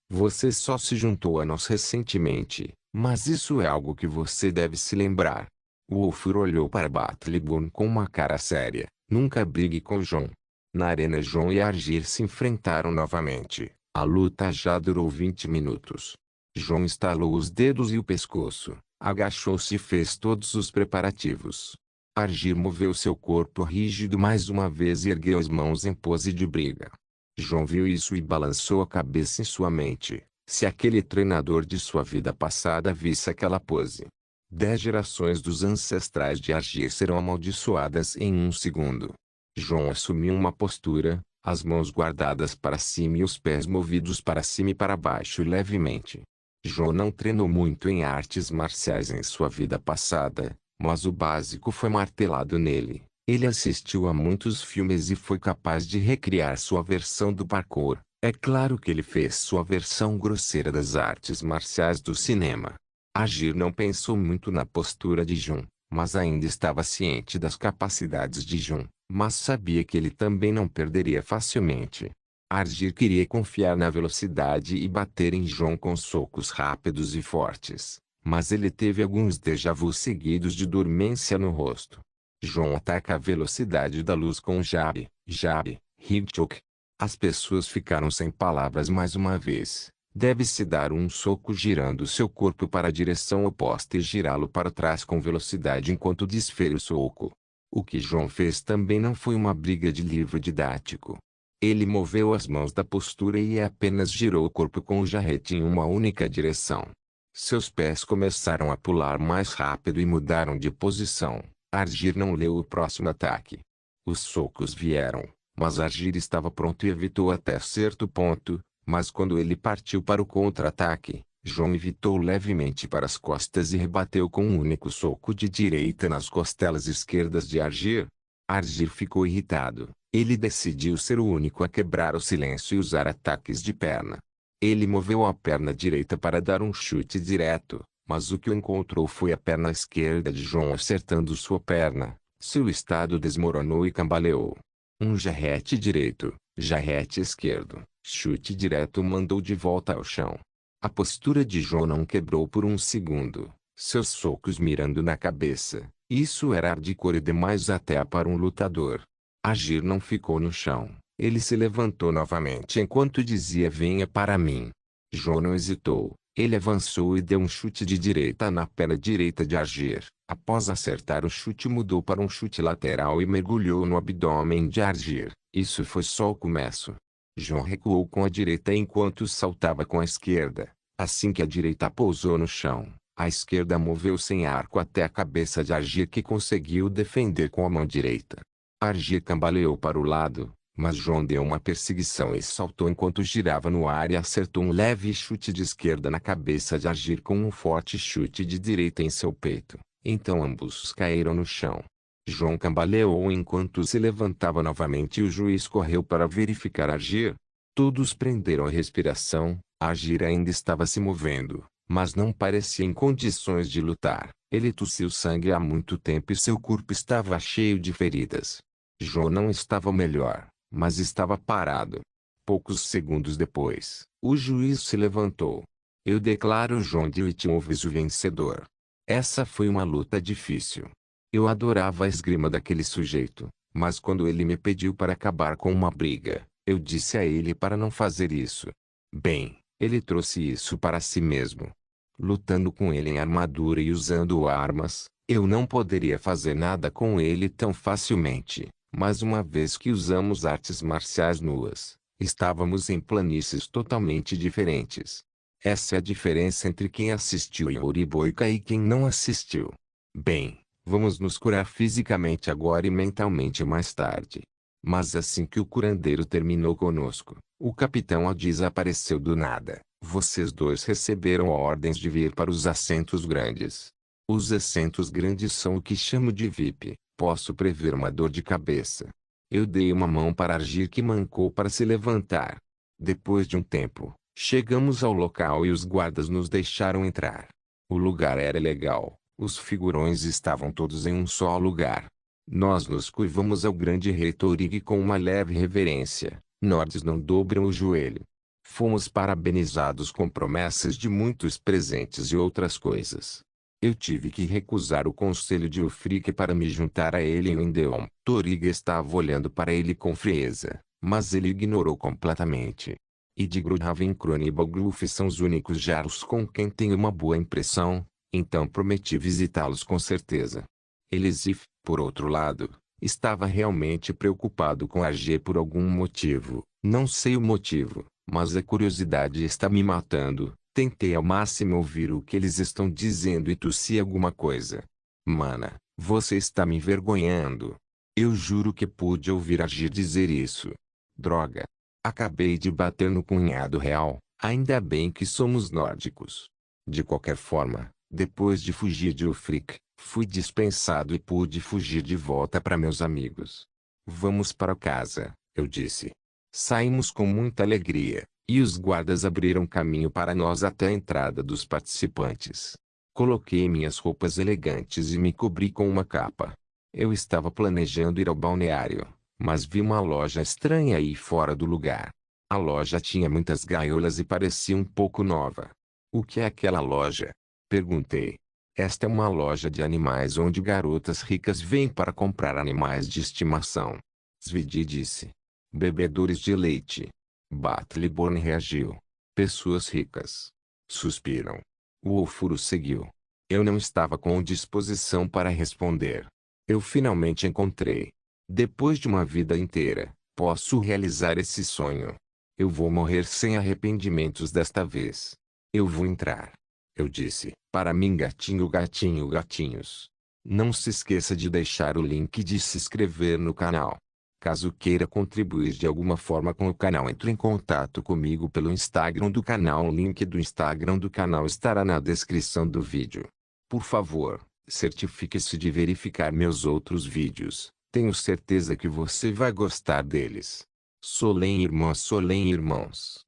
Você só se juntou a nós recentemente, mas isso é algo que você deve se lembrar. O Ulfur olhou para Battleborn com uma cara séria. Nunca brigue com João. Na arena João e Agir se enfrentaram novamente. A luta já durou 20 minutos. João estalou os dedos e o pescoço, agachou-se e fez todos os preparativos. Agir moveu seu corpo rígido mais uma vez e ergueu as mãos em pose de briga. João viu isso e balançou a cabeça em sua mente. Se aquele treinador de sua vida passada visse aquela pose, 10 gerações dos ancestrais de Agir serão amaldiçoadas em um segundo. João assumiu uma postura, as mãos guardadas para cima e os pés movidos para cima e para baixo levemente. João não treinou muito em artes marciais em sua vida passada, mas o básico foi martelado nele. Ele assistiu a muitos filmes e foi capaz de recriar sua versão do parkour. É claro que ele fez sua versão grosseira das artes marciais do cinema. Agir não pensou muito na postura de João, mas ainda estava ciente das capacidades de João, mas sabia que ele também não perderia facilmente. Agir queria confiar na velocidade e bater em João com socos rápidos e fortes, mas ele teve alguns déjà-vu seguidos de dormência no rosto. João ataca a velocidade da luz com jab, hip choke. As pessoas ficaram sem palavras mais uma vez. Deve-se dar um soco girando seu corpo para a direção oposta e girá-lo para trás com velocidade enquanto desfere o soco. O que João fez também não foi uma briga de livro didático. Ele moveu as mãos da postura e apenas girou o corpo com o jarrete em uma única direção. Seus pés começaram a pular mais rápido e mudaram de posição. Agir não leu o próximo ataque. Os socos vieram, mas Agir estava pronto e evitou até certo ponto. Mas quando ele partiu para o contra-ataque, João evitou levemente para as costas e rebateu com um único soco de direita nas costelas esquerdas de Agir. Agir ficou irritado. Ele decidiu ser o único a quebrar o silêncio e usar ataques de perna. Ele moveu a perna direita para dar um chute direto, mas o que encontrou foi a perna esquerda de João acertando sua perna. Seu estado desmoronou e cambaleou. Um jarrete direito, jarrete esquerdo. Chute direto mandou de volta ao chão. A postura de João não quebrou por um segundo. Seus socos mirando na cabeça. Isso era hardcore demais até para um lutador. Agir não ficou no chão. Ele se levantou novamente enquanto dizia venha para mim. João não hesitou. Ele avançou e deu um chute de direita na perna direita de Agir. Após acertar o chute mudou para um chute lateral e mergulhou no abdômen de Agir. Isso foi só o começo. João recuou com a direita enquanto saltava com a esquerda. Assim que a direita pousou no chão, a esquerda moveu sem arco até a cabeça de Agir que conseguiu defender com a mão direita. Agir cambaleou para o lado, mas João deu uma perseguição e saltou enquanto girava no ar e acertou um leve chute de esquerda na cabeça de Agir com um forte chute de direita em seu peito. Então ambos caíram no chão. João cambaleou enquanto se levantava novamente e o juiz correu para verificar Agir. Todos prenderam a respiração. Agir ainda estava se movendo, mas não parecia em condições de lutar. Ele tossiu sangue há muito tempo e seu corpo estava cheio de feridas. João não estava melhor, mas estava parado. Poucos segundos depois, o juiz se levantou. Eu declaro João de Wittmoves o vencedor. Essa foi uma luta difícil. Eu adorava a esgrima daquele sujeito, mas quando ele me pediu para acabar com uma briga, eu disse a ele para não fazer isso. Bem, ele trouxe isso para si mesmo. Lutando com ele em armadura e usando armas, eu não poderia fazer nada com ele tão facilmente. Mas uma vez que usamos artes marciais nuas, estávamos em planícies totalmente diferentes. Essa é a diferença entre quem assistiu Yuri Boyka e quem não assistiu. Bem, vamos nos curar fisicamente agora e mentalmente mais tarde. Mas assim que o curandeiro terminou conosco, o capitão Adiz apareceu do nada. Vocês dois receberam ordens de vir para os assentos grandes. Os assentos grandes são o que chamo de VIP. Posso prever uma dor de cabeça. Eu dei uma mão para Argir que mancou para se levantar. Depois de um tempo, chegamos ao local e os guardas nos deixaram entrar. O lugar era legal. Os figurões estavam todos em um só lugar. Nós nos curvamos ao grande rei Torig com uma leve reverência. Nordes não dobram o joelho. Fomos parabenizados com promessas de muitos presentes e outras coisas. Eu tive que recusar o conselho de Ulfric para me juntar a ele em Windeon. Torig estava olhando para ele com frieza, mas ele ignorou completamente. Idgru, Ravencron e Bogluf são os únicos jarls com quem tenho uma boa impressão, então prometi visitá-los com certeza. Elisif, por outro lado, estava realmente preocupado com Argir por algum motivo. Não sei o motivo, mas a curiosidade está me matando. Tentei ao máximo ouvir o que eles estão dizendo e tossi alguma coisa. Mana, você está me envergonhando. Eu juro que pude ouvir Argir dizer isso. Droga. Acabei de bater no cunhado real. Ainda bem que somos nórdicos. De qualquer forma, depois de fugir de Ulfric, fui dispensado e pude fugir de volta para meus amigos. Vamos para casa, eu disse. Saímos com muita alegria, e os guardas abriram caminho para nós até a entrada dos participantes. Coloquei minhas roupas elegantes e me cobri com uma capa. Eu estava planejando ir ao balneário, mas vi uma loja estranha aí fora do lugar. A loja tinha muitas gaiolas e parecia um pouco nova. O que é aquela loja? Perguntei. Esta é uma loja de animais onde garotas ricas vêm para comprar animais de estimação. Svidi disse. Bebedores de leite. Battleborn reagiu. Pessoas ricas. Suspiram. O Wolfuro seguiu. Eu não estava com disposição para responder. Eu finalmente encontrei. Depois de uma vida inteira, posso realizar esse sonho. Eu vou morrer sem arrependimentos desta vez. Eu vou entrar. Eu disse, para mim gatinho gatinho gatinhos. Não se esqueça de deixar o link de se inscrever no canal. Caso queira contribuir de alguma forma com o canal, entre em contato comigo pelo Instagram do canal. O link do Instagram do canal estará na descrição do vídeo. Por favor, certifique-se de verificar meus outros vídeos. Tenho certeza que você vai gostar deles. Solem irmãos.